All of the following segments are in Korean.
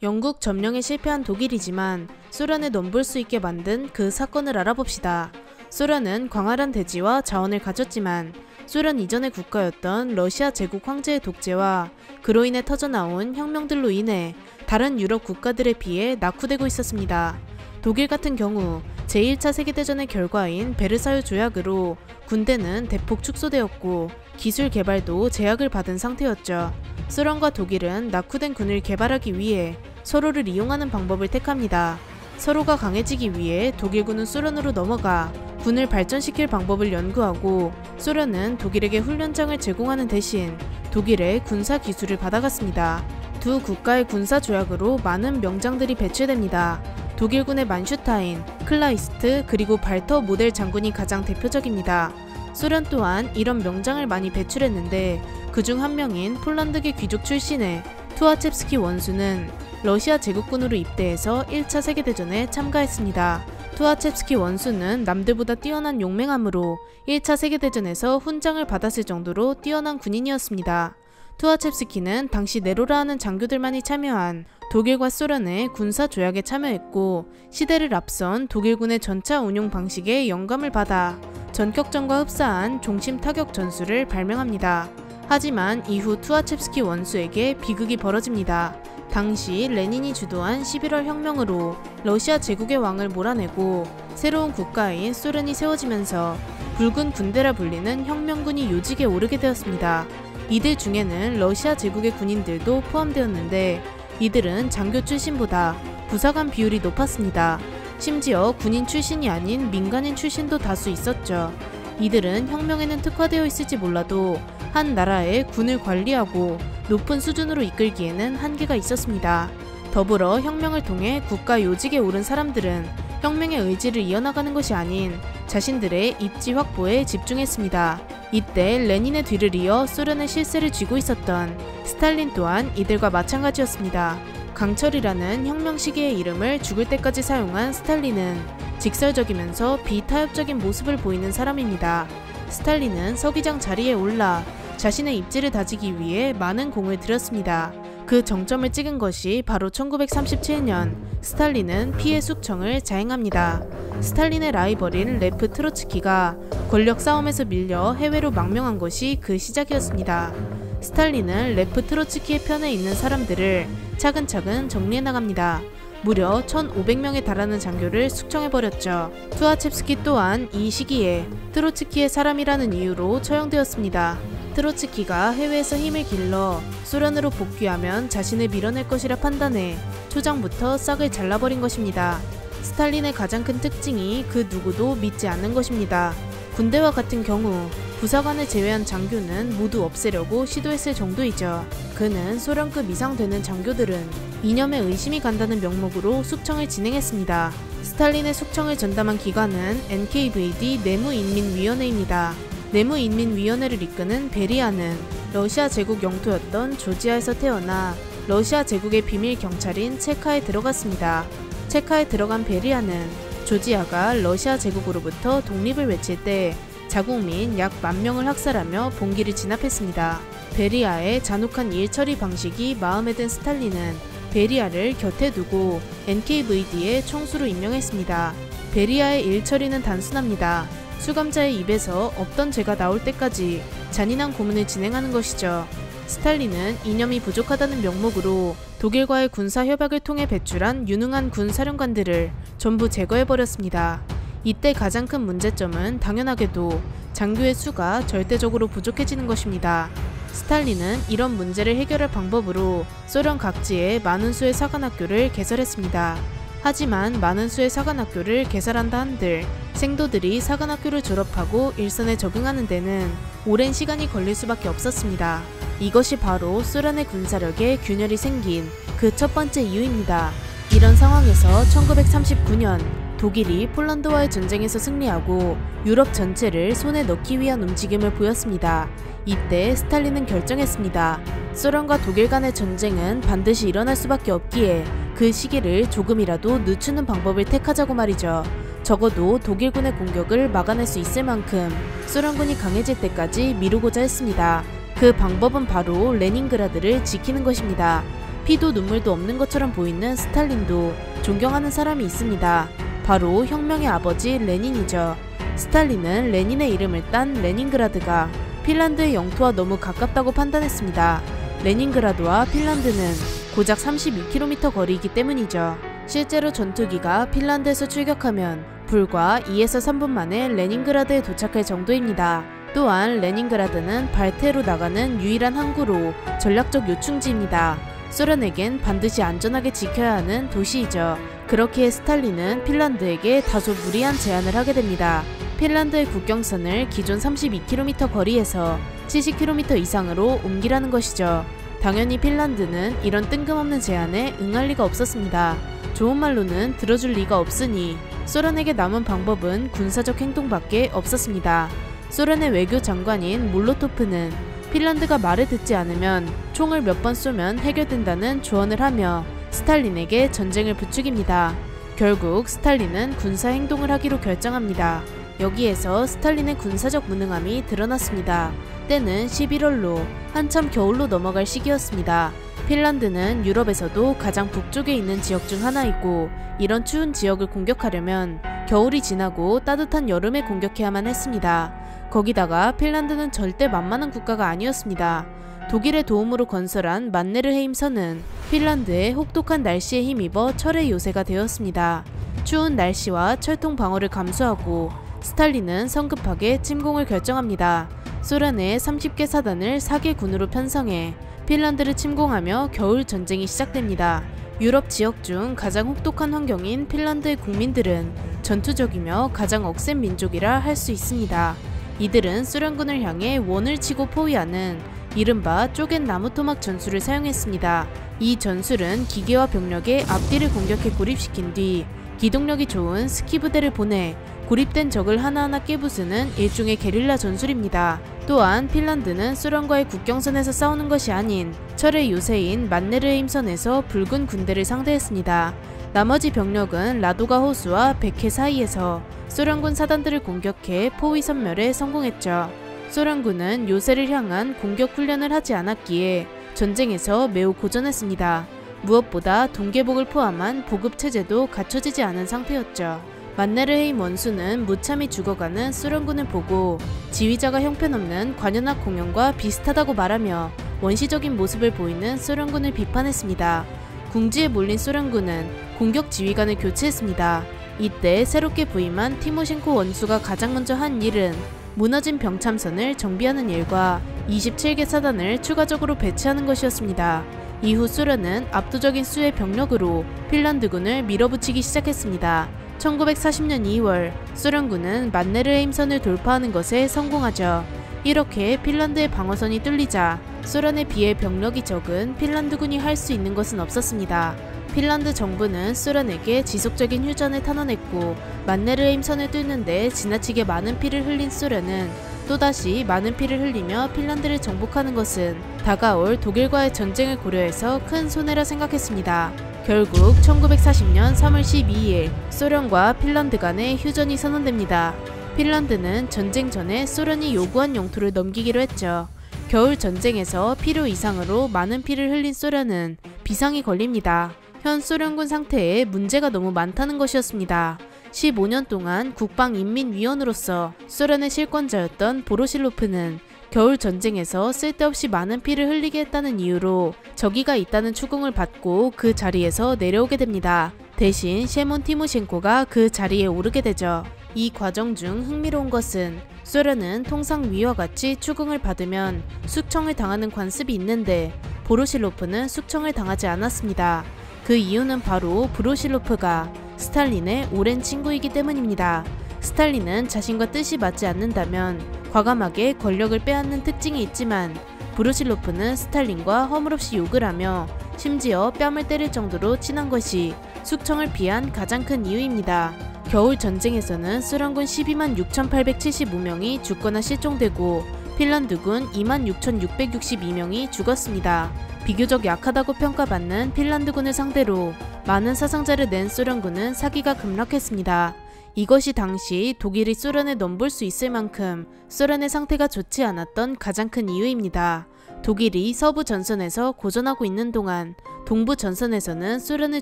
영국 점령에 실패한 독일이지만 소련에 넘볼 수 있게 만든 그 사건을 알아봅시다. 소련은 광활한 대지와 자원을 가졌지만 소련 이전의 국가였던 러시아 제국 황제의 독재와 그로 인해 터져나온 혁명들로 인해 다른 유럽 국가들에 비해 낙후되고 있었습니다. 독일 같은 경우 제1차 세계대전의 결과인 베르사유 조약으로 군대는 대폭 축소되었고 기술 개발도 제약을 받은 상태였죠. 소련과 독일은 낙후된 군을 개발하기 위해 서로를 이용하는 방법을 택합니다. 서로가 강해지기 위해 독일군은 소련으로 넘어가 군을 발전시킬 방법을 연구하고 소련은 독일에게 훈련장을 제공하는 대신 독일의 군사 기술을 받아갔습니다. 두 국가의 군사 조약으로 많은 명장들이 배출됩니다. 독일군의 만슈타인, 클라이스트, 그리고 발터 모델 장군이 가장 대표적입니다. 소련 또한 이런 명장을 많이 배출했는데 그중 한 명인 폴란드계 귀족 출신의 투아첵스키 원수는 러시아 제국군으로 입대해서 1차 세계대전에 참가했습니다. 투아첵스키 원수는 남들보다 뛰어난 용맹함으로 1차 세계대전에서 훈장을 받았을 정도로 뛰어난 군인이었습니다. 투아첵스키는 당시 네로라 하는 장교들만이 참여한 독일과 소련의 군사 조약에 참여했고 시대를 앞선 독일군의 전차 운용 방식에 영감을 받아 전격전과 흡사한 종심 타격 전술을 발명합니다. 하지만 이후 투아첵스키 원수에게 비극이 벌어집니다. 당시 레닌이 주도한 11월 혁명으로 러시아 제국의 왕을 몰아내고 새로운 국가인 소련이 세워지면서 붉은 군대라 불리는 혁명군이 요직에 오르게 되었습니다. 이들 중에는 러시아 제국의 군인들도 포함되었는데 이들은 장교 출신보다 부사관 비율이 높았습니다. 심지어 군인 출신이 아닌 민간인 출신도 다수 있었죠. 이들은 혁명에는 특화되어 있을지 몰라도 한 나라의 군을 관리하고 높은 수준으로 이끌기에는 한계가 있었습니다. 더불어 혁명을 통해 국가 요직에 오른 사람들은 혁명의 의지를 이어나가는 것이 아닌 자신들의 입지 확보에 집중했습니다. 이때 레닌의 뒤를 이어 소련의 실세를 쥐고 있었던 스탈린 또한 이들과 마찬가지였습니다. 강철이라는 혁명 시기의 이름을 죽을 때까지 사용한 스탈린은 직설적이면서 비타협적인 모습을 보이는 사람입니다. 스탈린은 서기장 자리에 올라 자신의 입지를 다지기 위해 많은 공을 들였습니다. 그 정점을 찍은 것이 바로 1937년 스탈린은 피해 숙청을 자행합니다. 스탈린의 라이벌인 레프 트로츠키가 권력 싸움에서 밀려 해외로 망명한 것이 그 시작이었습니다. 스탈린은 레프 트로츠키의 편에 있는 사람들을 차근차근 정리해 나갑니다. 무려 1,500명에 달하는 장교를 숙청해버렸죠. 투아첵스키 또한 이 시기에 트로츠키의 사람이라는 이유로 처형되었습니다. 트로츠키가 해외에서 힘을 길러 소련으로 복귀하면 자신을 밀어낼 것이라 판단해 초장부터 싹을 잘라버린 것입니다. 스탈린의 가장 큰 특징이 그 누구도 믿지 않는 것입니다. 군대와 같은 경우 부사관을 제외한 장교는 모두 없애려고 시도했을 정도이죠. 그는 소련급 이상 되는 장교들은 이념에 의심이 간다는 명목으로 숙청을 진행했습니다. 스탈린의 숙청을 전담한 기관은 NKVD 내무인민위원회입니다. 내무인민위원회를 이끄는 베리아는 러시아 제국 영토였던 조지아에서 태어나 러시아 제국의 비밀 경찰인 체카에 들어갔습니다. 체카에 들어간 베리아는 조지아가 러시아 제국으로부터 독립을 외칠 때 자국민 약 10,000명을 학살하며 봉기를 진압했습니다. 베리아의 잔혹한 일 처리 방식이 마음에 든 스탈린은 베리아를 곁에 두고 NKVD의 총수로 임명했습니다. 베리아의 일 처리는 단순합니다. 수감자의 입에서 없던 죄가 나올 때까지 잔인한 고문을 진행하는 것이죠. 스탈린은 이념이 부족하다는 명목으로 독일과의 군사 협약을 통해 배출한 유능한 군 사령관들을 전부 제거해버렸습니다. 이때 가장 큰 문제점은 당연하게도 장교의 수가 절대적으로 부족해지는 것입니다. 스탈린은 이런 문제를 해결할 방법으로 소련 각지에 많은 수의 사관학교를 개설했습니다. 하지만 많은 수의 사관학교를 개설한다 한들 생도들이 사관학교를 졸업하고 일선에 적응하는 데는 오랜 시간이 걸릴 수밖에 없었습니다. 이것이 바로 소련의 군사력에 균열이 생긴 그 첫 번째 이유입니다. 이런 상황에서 1939년 독일이 폴란드와의 전쟁에서 승리하고 유럽 전체를 손에 넣기 위한 움직임을 보였습니다. 이때 스탈린은 결정했습니다. 소련과 독일 간의 전쟁은 반드시 일어날 수밖에 없기에 그 시기를 조금이라도 늦추는 방법을 택하자고 말이죠. 적어도 독일군의 공격을 막아낼 수 있을 만큼 소련군이 강해질 때까지 미루고자 했습니다. 그 방법은 바로 레닌그라드를 지키는 것입니다. 피도 눈물도 없는 것처럼 보이는 스탈린도 존경하는 사람이 있습니다. 바로 혁명의 아버지 레닌이죠. 스탈린은 레닌의 이름을 딴 레닌그라드가 핀란드의 영토와 너무 가깝다고 판단했습니다. 레닌그라드와 핀란드는 고작 32km 거리이기 때문이죠. 실제로 전투기가 핀란드에서 출격하면 불과 2에서 3분 만에 레닌그라드에 도착할 정도입니다. 또한 레닌그라드는 발트해로 나가는 유일한 항구로 전략적 요충지입니다. 소련에겐 반드시 안전하게 지켜야 하는 도시이죠. 그렇기에 스탈린은 핀란드에게 다소 무리한 제안을 하게 됩니다. 핀란드의 국경선을 기존 32km 거리에서 70km 이상으로 옮기라는 것이죠. 당연히 핀란드는 이런 뜬금없는 제안에 응할 리가 없었습니다. 좋은 말로는 들어줄 리가 없으니 소련에게 남은 방법은 군사적 행동밖에 없었습니다. 소련의 외교 장관인 몰로토프는 핀란드가 말을 듣지 않으면 총을 몇 번 쏘면 해결된다는 조언을 하며 스탈린에게 전쟁을 부추깁니다. 결국 스탈린은 군사 행동을 하기로 결정합니다. 여기에서 스탈린의 군사적 무능함이 드러났습니다. 때는 11월로 한참 겨울로 넘어갈 시기였습니다. 핀란드는 유럽에서도 가장 북쪽에 있는 지역 중 하나이고 이런 추운 지역을 공격하려면 겨울이 지나고 따뜻한 여름에 공격해야만 했습니다. 거기다가 핀란드는 절대 만만한 국가가 아니었습니다. 독일의 도움으로 건설한 만네르헤임 선은 핀란드의 혹독한 날씨에 힘입어 철의 요새가 되었습니다. 추운 날씨와 철통 방어를 감수하고 스탈린은 성급하게 침공을 결정합니다. 소련의 30개 사단을 4개 군으로 편성해 핀란드를 침공하며 겨울 전쟁이 시작됩니다. 유럽 지역 중 가장 혹독한 환경인 핀란드의 국민들은 전투적이며 가장 억센 민족이라 할 수 있습니다. 이들은 소련군을 향해 원을 치고 포위하는 이른바 쪼갠 나무토막 전술을 사용했습니다. 이 전술은 기계와 병력의 앞뒤를 공격해 고립시킨 뒤 기동력이 좋은 스키 부대를 보내 고립된 적을 하나하나 깨부수는 일종의 게릴라 전술입니다. 또한 핀란드는 소련과의 국경선에서 싸우는 것이 아닌 철의 요새인 만네르헤임선에서 붉은 군대를 상대했습니다. 나머지 병력은 라도가 호수와 백해 사이에서 소련군 사단들을 공격해 포위 섬멸에 성공했죠. 소련군은 요새를 향한 공격 훈련을 하지 않았기에 전쟁에서 매우 고전했습니다. 무엇보다 동계복을 포함한 보급체제도 갖춰지지 않은 상태였죠. 만네르헤임 원수는 무참히 죽어가는 소련군을 보고 지휘자가 형편없는 관현악 공연과 비슷하다고 말하며 원시적인 모습을 보이는 소련군을 비판했습니다. 궁지에 몰린 소련군은 공격 지휘관을 교체했습니다. 이때 새롭게 부임한 티모셴코 원수가 가장 먼저 한 일은 무너진 병참선을 정비하는 일과 27개 사단을 추가적으로 배치하는 것이었습니다. 이후 소련은 압도적인 수의 병력으로 핀란드군을 밀어붙이기 시작했습니다. 1940년 2월 소련군은 만네르헤임선을 돌파하는 것에 성공하죠. 이렇게 핀란드의 방어선이 뚫리자 소련에 비해 병력이 적은 핀란드군이 할 수 있는 것은 없었습니다. 핀란드 정부는 소련에게 지속적인 휴전을 탄원했고 만네르헤임선을 뚫는데 지나치게 많은 피를 흘린 소련은 또다시 많은 피를 흘리며 핀란드를 정복하는 것은 다가올 독일과의 전쟁을 고려해서 큰 손해라 생각했습니다. 결국 1940년 3월 12일 소련과 핀란드 간의 휴전이 선언됩니다. 핀란드는 전쟁 전에 소련이 요구한 영토를 넘기기로 했죠. 겨울 전쟁에서 필요 이상으로 많은 피를 흘린 소련은 비상이 걸립니다. 현 소련군 상태에 문제가 너무 많다는 것이었습니다. 15년 동안 국방인민위원으로서 소련의 실권자였던 보로실로프는 겨울 전쟁에서 쓸데없이 많은 피를 흘리게 했다는 이유로 적의가 있다는 추궁을 받고 그 자리에서 내려오게 됩니다. 대신 셰몬 티모셴코가 그 자리에 오르게 되죠. 이 과정 중 흥미로운 것은 소련은 통상 위와 같이 추궁을 받으면 숙청을 당하는 관습이 있는데 보로실로프는 숙청을 당하지 않았습니다. 그 이유는 바로 보로실로프가 스탈린의 오랜 친구이기 때문입니다. 스탈린은 자신과 뜻이 맞지 않는다면 과감하게 권력을 빼앗는 특징이 있지만 보로실로프는 스탈린과 허물없이 욕을 하며 심지어 뺨을 때릴 정도로 친한 것이 숙청을 피한 가장 큰 이유입니다. 겨울 전쟁에서는 소련군 126,875명이 죽거나 실종되고 핀란드군 26,662명이 죽었습니다. 비교적 약하다고 평가받는 핀란드군을 상대로 많은 사상자를 낸 소련군은 사기가 급락했습니다. 이것이 당시 독일이 소련에 넘볼 수 있을 만큼 소련의 상태가 좋지 않았던 가장 큰 이유입니다. 독일이 서부 전선에서 고전하고 있는 동안 동부 전선에서는 소련을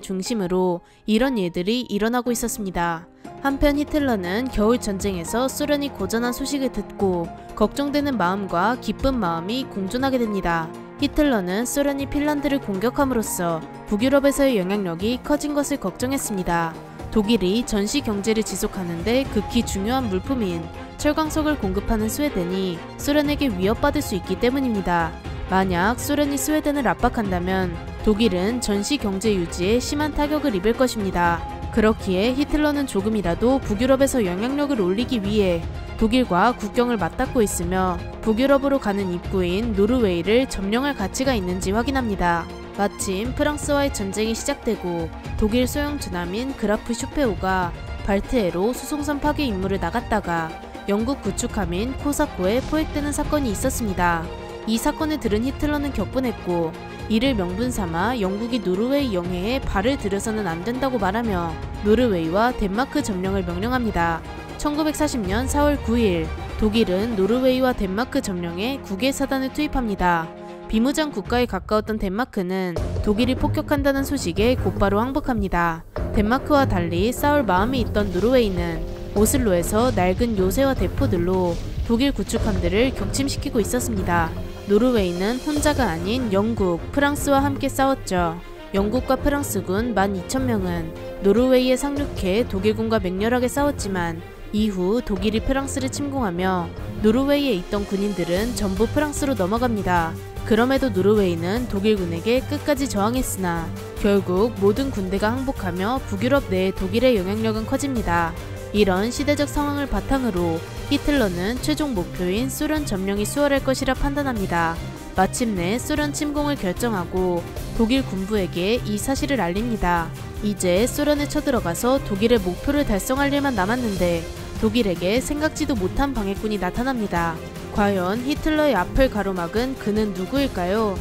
중심으로 이런 일들이 일어나고 있었습니다. 한편 히틀러는 겨울 전쟁에서 소련이 고전한 소식을 듣고 걱정되는 마음과 기쁜 마음이 공존하게 됩니다. 히틀러는 소련이 핀란드를 공격함으로써 북유럽에서의 영향력이 커진 것을 걱정했습니다. 독일이 전시 경제를 지속하는데 극히 중요한 물품인 철광석을 공급하는 스웨덴이 소련에게 위협받을 수 있기 때문입니다. 만약 소련이 스웨덴을 압박한다면 독일은 전시 경제 유지에 심한 타격을 입을 것입니다. 그렇기에 히틀러는 조금이라도 북유럽에서 영향력을 올리기 위해 독일과 국경을 맞닿고 있으며 북유럽으로 가는 입구인 노르웨이를 점령할 가치가 있는지 확인합니다. 마침 프랑스와의 전쟁이 시작되고 독일 소형 주남인 그라프 슈페오가 발트해로 수송선 파괴 임무를 나갔다가 영국 구축함인 코사코에 포획되는 사건이 있었습니다. 이 사건을 들은 히틀러는 격분했고 이를 명분 삼아 영국이 노르웨이 영해에 발을 들여서는 안 된다고 말하며 노르웨이와 덴마크 점령을 명령합니다. 1940년 4월 9일 독일은 노르웨이와 덴마크 점령에 국외 사단을 투입합니다. 비무장 국가에 가까웠던 덴마크는 독일이 폭격한다는 소식에 곧바로 항복합니다. 덴마크와 달리 싸울 마음이 있던 노르웨이는 오슬로에서 낡은 요새와 대포들로 독일 구축함들을 격침시키고 있었습니다. 노르웨이는 혼자가 아닌 영국, 프랑스와 함께 싸웠죠. 영국과 프랑스군 12,000명은 노르웨이에 상륙해 독일군과 맹렬하게 싸웠지만 이후 독일이 프랑스를 침공하며 노르웨이에 있던 군인들은 전부 프랑스로 넘어갑니다. 그럼에도 노르웨이는 독일군에게 끝까지 저항했으나 결국 모든 군대가 항복하며 북유럽 내에 독일의 영향력은 커집니다. 이런 시대적 상황을 바탕으로 히틀러는 최종 목표인 소련 점령이 수월할 것이라 판단합니다. 마침내 소련 침공을 결정하고 독일 군부에게 이 사실을 알립니다. 이제 소련에 쳐들어가서 독일의 목표를 달성할 일만 남았는데 독일에게 생각지도 못한 방해꾼이 나타납니다. 과연 히틀러의 앞을 가로막은 그는 누구일까요?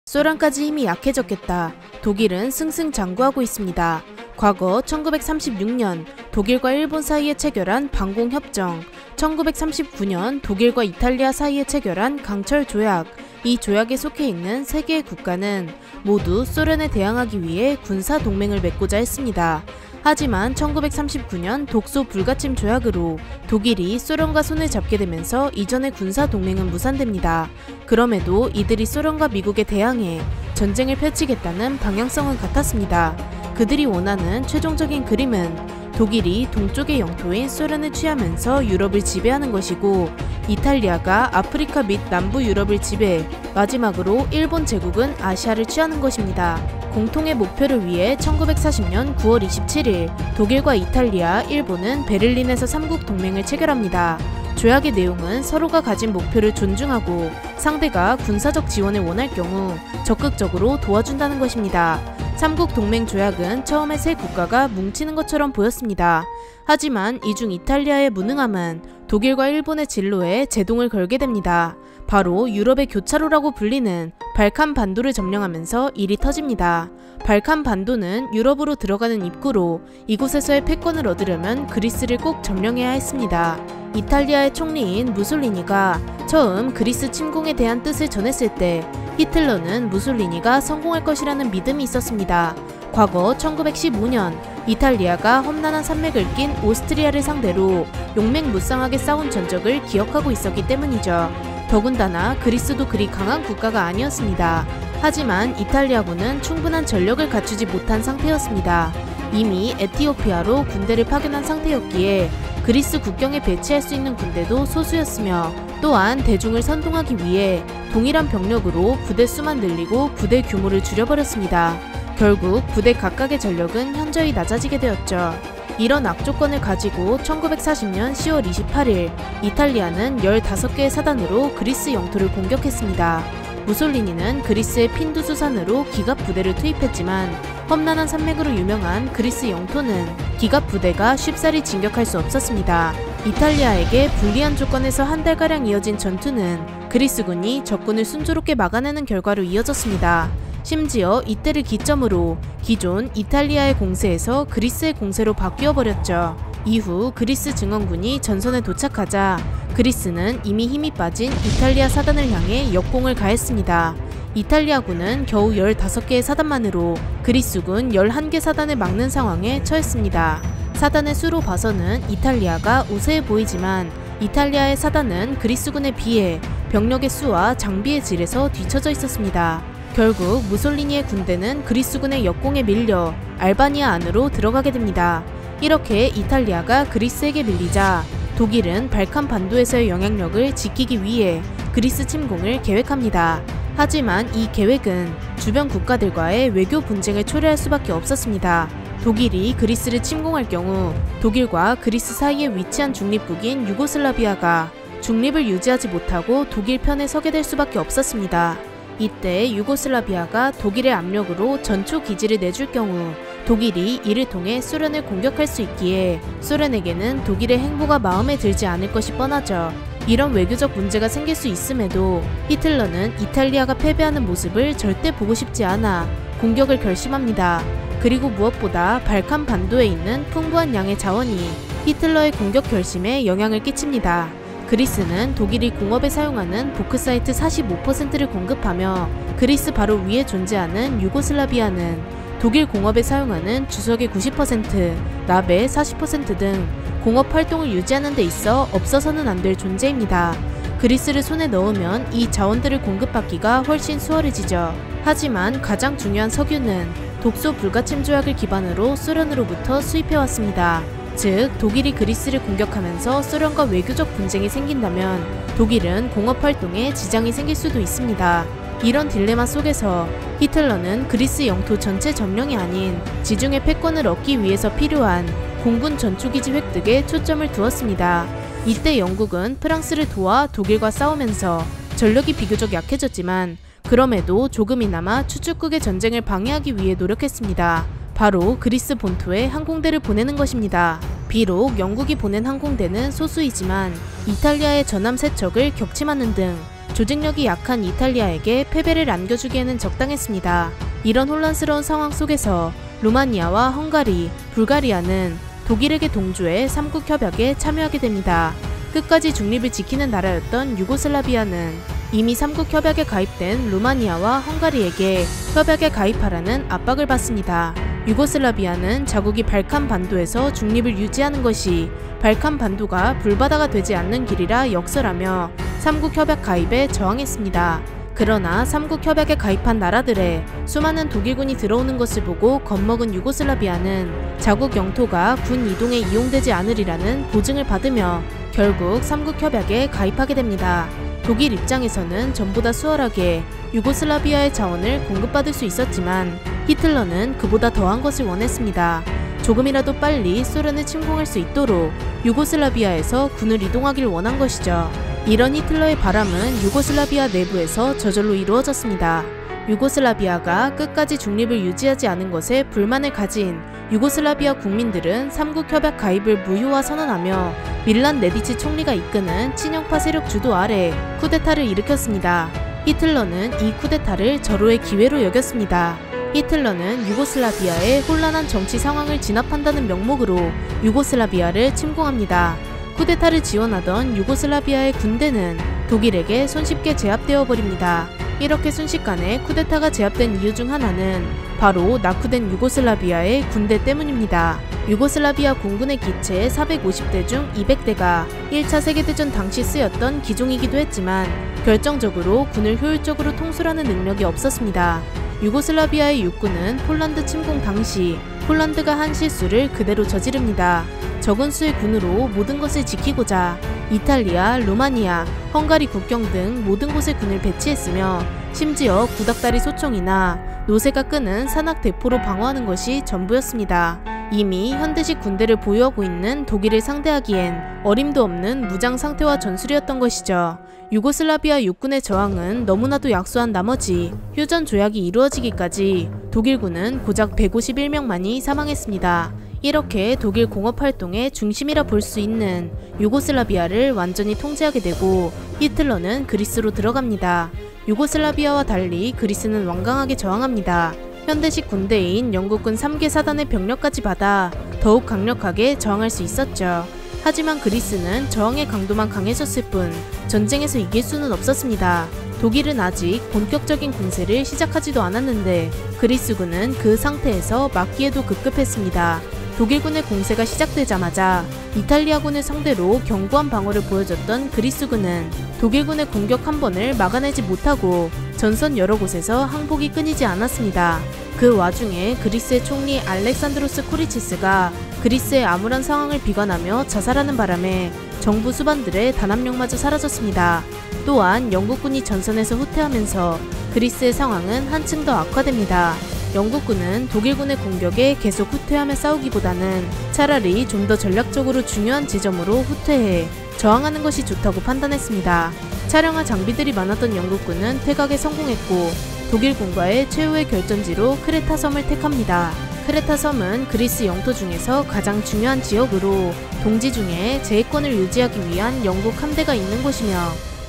소련까지 힘이 약해졌겠다. 독일은 승승장구하고 있습니다. 과거 1936년 독일과 일본 사이에 체결한 방공협정, 1939년 독일과 이탈리아 사이에 체결한 강철조약, 이 조약에 속해 있는 3개의 국가는 모두 소련에 대항하기 위해 군사동맹을 맺고자 했습니다. 하지만 1939년 독소 불가침 조약으로 독일이 소련과 손을 잡게 되면서 이전의 군사동맹은 무산됩니다. 그럼에도 이들이 소련과 미국에 대항해 전쟁을 펼치겠다는 방향성은 같았습니다. 그들이 원하는 최종적인 그림은 독일이 동쪽의 영토인 소련을 취하면서 유럽을 지배하는 것이고 이탈리아가 아프리카 및 남부 유럽을 지배, 마지막으로 일본 제국은 아시아를 취하는 것입니다. 공통의 목표를 위해 1940년 9월 27일 독일과 이탈리아, 일본은 베를린에서 삼국 동맹을 체결합니다. 조약의 내용은 서로가 가진 목표를 존중하고 상대가 군사적 지원을 원할 경우 적극적으로 도와준다는 것입니다. 삼국 동맹 조약은 처음에 세 국가가 뭉치는 것처럼 보였습니다. 하지만 이 중 이탈리아의 무능함은 독일과 일본의 진로에 제동을 걸게 됩니다. 바로 유럽의 교차로라고 불리는 발칸 반도를 점령하면서 일이 터집니다. 발칸 반도는 유럽으로 들어가는 입구로 이곳에서의 패권을 얻으려면 그리스를 꼭 점령해야 했습니다. 이탈리아의 총리인 무솔리니가 처음 그리스 침공에 대한 뜻을 전했을 때 히틀러는 무솔리니가 성공할 것이라는 믿음이 있었습니다. 과거 1915년 이탈리아가 험난한 산맥을 낀 오스트리아를 상대로 용맹무쌍하게 싸운 전적을 기억하고 있었기 때문이죠. 더군다나 그리스도 그리 강한 국가가 아니었습니다. 하지만 이탈리아군은 충분한 전력을 갖추지 못한 상태였습니다. 이미 에티오피아로 군대를 파견한 상태였기에 그리스 국경에 배치할 수 있는 군대도 소수였으며 또한 대중을 선동하기 위해 동일한 병력으로 부대 수만 늘리고 부대 규모를 줄여버렸습니다. 결국 부대 각각의 전력은 현저히 낮아지게 되었죠. 이런 악조건을 가지고 1940년 10월 28일 이탈리아는 15개의 사단으로 그리스 영토를 공격했습니다. 무솔리니는 그리스의 핀두수 산으로 기갑 부대를 투입했지만 험난한 산맥으로 유명한 그리스 영토는 기갑 부대가 쉽사리 진격할 수 없었습니다. 이탈리아에게 불리한 조건에서 한 달가량 이어진 전투는 그리스군이 적군을 순조롭게 막아내는 결과로 이어졌습니다. 심지어 이때를 기점으로 기존 이탈리아의 공세에서 그리스의 공세로 바뀌어버렸죠. 이후 그리스 증원군이 전선에 도착하자 그리스는 이미 힘이 빠진 이탈리아 사단을 향해 역공을 가했습니다. 이탈리아군은 겨우 15개의 사단만으로 그리스군 11개 사단을 막는 상황에 처했습니다. 사단의 수로 봐서는 이탈리아가 우세해 보이지만 이탈리아의 사단은 그리스군에 비해 병력의 수와 장비의 질에서 뒤처져 있었습니다. 결국 무솔리니의 군대는 그리스군의 역공에 밀려 알바니아 안으로 들어가게 됩니다. 이렇게 이탈리아가 그리스에게 밀리자 독일은 발칸 반도에서의 영향력을 지키기 위해 그리스 침공을 계획합니다. 하지만 이 계획은 주변 국가들과의 외교 분쟁을 초래할 수밖에 없었습니다. 독일이 그리스를 침공할 경우 독일과 그리스 사이에 위치한 중립국인 유고슬라비아가 중립을 유지하지 못하고 독일 편에 서게 될 수밖에 없었습니다. 이때 유고슬라비아가 독일의 압력으로 전초 기지를 내줄 경우 독일이 이를 통해 소련을 공격할 수 있기에 소련에게는 독일의 행보가 마음에 들지 않을 것이 뻔하죠. 이런 외교적 문제가 생길 수 있음에도 히틀러는 이탈리아가 패배하는 모습을 절대 보고 싶지 않아 공격을 결심합니다. 그리고 무엇보다 발칸 반도에 있는 풍부한 양의 자원이 히틀러의 공격 결심에 영향을 끼칩니다. 그리스는 독일이 공업에 사용하는 보크사이트 45%를 공급하며 그리스 바로 위에 존재하는 유고슬라비아는 독일 공업에 사용하는 주석의 90%, 납의 40% 등 공업 활동을 유지하는 데 있어 없어서는 안 될 존재입니다. 그리스를 손에 넣으면 이 자원들을 공급받기가 훨씬 수월해지죠. 하지만 가장 중요한 석유는 독소 불가침 조약을 기반으로 소련으로부터 수입해왔습니다. 즉, 독일이 그리스를 공격하면서 소련과 외교적 분쟁이 생긴다면 독일은 공업 활동에 지장이 생길 수도 있습니다. 이런 딜레마 속에서 히틀러는 그리스 영토 전체 점령이 아닌 지중해 패권을 얻기 위해서 필요한 공군 전투기지 획득에 초점을 두었습니다. 이때 영국은 프랑스를 도와 독일과 싸우면서 전력이 비교적 약해졌지만 그럼에도 조금이나마 추축국의 전쟁을 방해하기 위해 노력했습니다. 바로 그리스 본토에 항공대를 보내는 것입니다. 비록 영국이 보낸 항공대는 소수이지만 이탈리아의 전함 세척을 격침하는 등 조직력이 약한 이탈리아에게 패배를 안겨주기에는 적당했습니다. 이런 혼란스러운 상황 속에서 루마니아와 헝가리, 불가리아는 독일에게 동조해 삼국 협약에 참여하게 됩니다. 끝까지 중립을 지키는 나라였던 유고슬라비아는 이미 삼국 협약에 가입된 루마니아와 헝가리에게 협약에 가입하라는 압박을 받습니다. 유고슬라비아는 자국이 발칸 반도에서 중립을 유지하는 것이 발칸 반도가 불바다가 되지 않는 길이라 역설하며 삼국협약 가입에 저항했습니다. 그러나 삼국협약에 가입한 나라들의 수많은 독일군이 들어오는 것을 보고 겁먹은 유고슬라비아는 자국 영토가 군 이동에 이용되지 않으리라는 보증을 받으며 결국 삼국협약에 가입하게 됩니다. 독일 입장에서는 전보다 수월하게 유고슬라비아의 자원을 공급받을 수 있었지만 히틀러는 그보다 더한 것을 원했습니다. 조금이라도 빨리 소련을 침공할 수 있도록 유고슬라비아에서 군을 이동하길 원한 것이죠. 이런 히틀러의 바람은 유고슬라비아 내부에서 저절로 이루어졌습니다. 유고슬라비아가 끝까지 중립을 유지하지 않은 것에 불만을 가진 유고슬라비아 국민들은 삼국협약 가입을 무효화 선언하며 밀란 네디치 총리가 이끄는 친형파 세력 주도 아래 쿠데타를 일으켰습니다. 히틀러는 이 쿠데타를 절호의 기회로 여겼습니다. 히틀러는 유고슬라비아의 혼란한 정치 상황을 진압한다는 명목으로 유고슬라비아를 침공합니다. 쿠데타를 지원하던 유고슬라비아의 군대는 독일에게 손쉽게 제압되어 버립니다. 이렇게 순식간에 쿠데타가 제압된 이유 중 하나는 바로 낙후된 유고슬라비아의 군대 때문입니다. 유고슬라비아 공군의 기체 450대 중 200대가 1차 세계대전 당시 쓰였던 기종이기도 했지만 결정적으로 군을 효율적으로 통솔하는 능력이 없었습니다. 유고슬라비아의 육군은 폴란드 침공 당시 폴란드가 한 실수를 그대로 저지릅니다. 적은 수의 군으로 모든 것을 지키고자 이탈리아, 루마니아, 헝가리 국경 등 모든 곳에 군을 배치했으며 심지어 구닥다리 소총이나 노새가 끄는 산악 대포로 방어하는 것이 전부였습니다. 이미 현대식 군대를 보유하고 있는 독일을 상대하기엔 어림도 없는 무장 상태와 전술이었던 것이죠. 유고슬라비아 육군의 저항은 너무나도 약소한 나머지 휴전 조약이 이루어지기까지 독일군은 고작 151명만이 사망했습니다. 이렇게 독일 공업활동의 중심이라 볼 수 있는 유고슬라비아를 완전히 통제하게 되고 히틀러는 그리스로 들어갑니다. 유고슬라비아와 달리 그리스는 완강하게 저항합니다. 현대식 군대인 영국군 3개 사단의 병력까지 받아 더욱 강력하게 저항할 수 있었죠. 하지만 그리스는 저항의 강도만 강해졌을 뿐 전쟁에서 이길 수는 없었습니다. 독일은 아직 본격적인 공세를 시작하지도 않았는데 그리스군은 그 상태에서 막기에도 급급했습니다. 독일군의 공세가 시작되자마자 이탈리아군을 상대로 견고한 방어를 보여줬던 그리스군은 독일군의 공격 한 번을 막아내지 못하고 전선 여러 곳에서 항복이 끊이지 않았습니다. 그 와중에 그리스의 총리 알렉산드로스 코리치스가 그리스의 암울한 상황을 비관하며 자살하는 바람에 정부 수반들의 단 한 명마저 사라졌습니다. 또한 영국군이 전선에서 후퇴하면서 그리스의 상황은 한층 더 악화됩니다. 영국군은 독일군의 공격에 계속 후퇴하며 싸우기보다는 차라리 좀 더 전략적으로 중요한 지점으로 후퇴해 저항하는 것이 좋다고 판단했습니다. 차량화 장비들이 많았던 영국군은 퇴각에 성공했고 독일군과의 최후의 결전지로 크레타 섬을 택합니다. 크레타 섬은 그리스 영토 중에서 가장 중요한 지역으로 동지 중에 제해권을 유지하기 위한 영국 함대가 있는 곳이며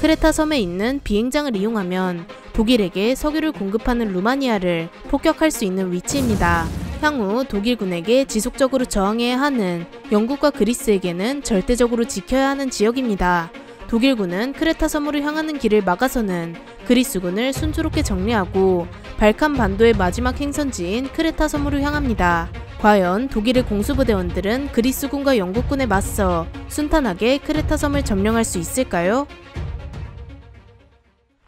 크레타 섬에 있는 비행장을 이용하면 독일에게 석유를 공급하는 루마니아를 폭격할 수 있는 위치입니다. 향후 독일군에게 지속적으로 저항해야 하는 영국과 그리스에게는 절대적으로 지켜야 하는 지역입니다. 독일군은 크레타 섬으로 향하는 길을 막아서는 그리스군을 순조롭게 정리하고 발칸 반도의 마지막 행선지인 크레타 섬으로 향합니다. 과연 독일의 공수부대원들은 그리스군과 영국군에 맞서 순탄하게 크레타 섬을 점령할 수 있을까요?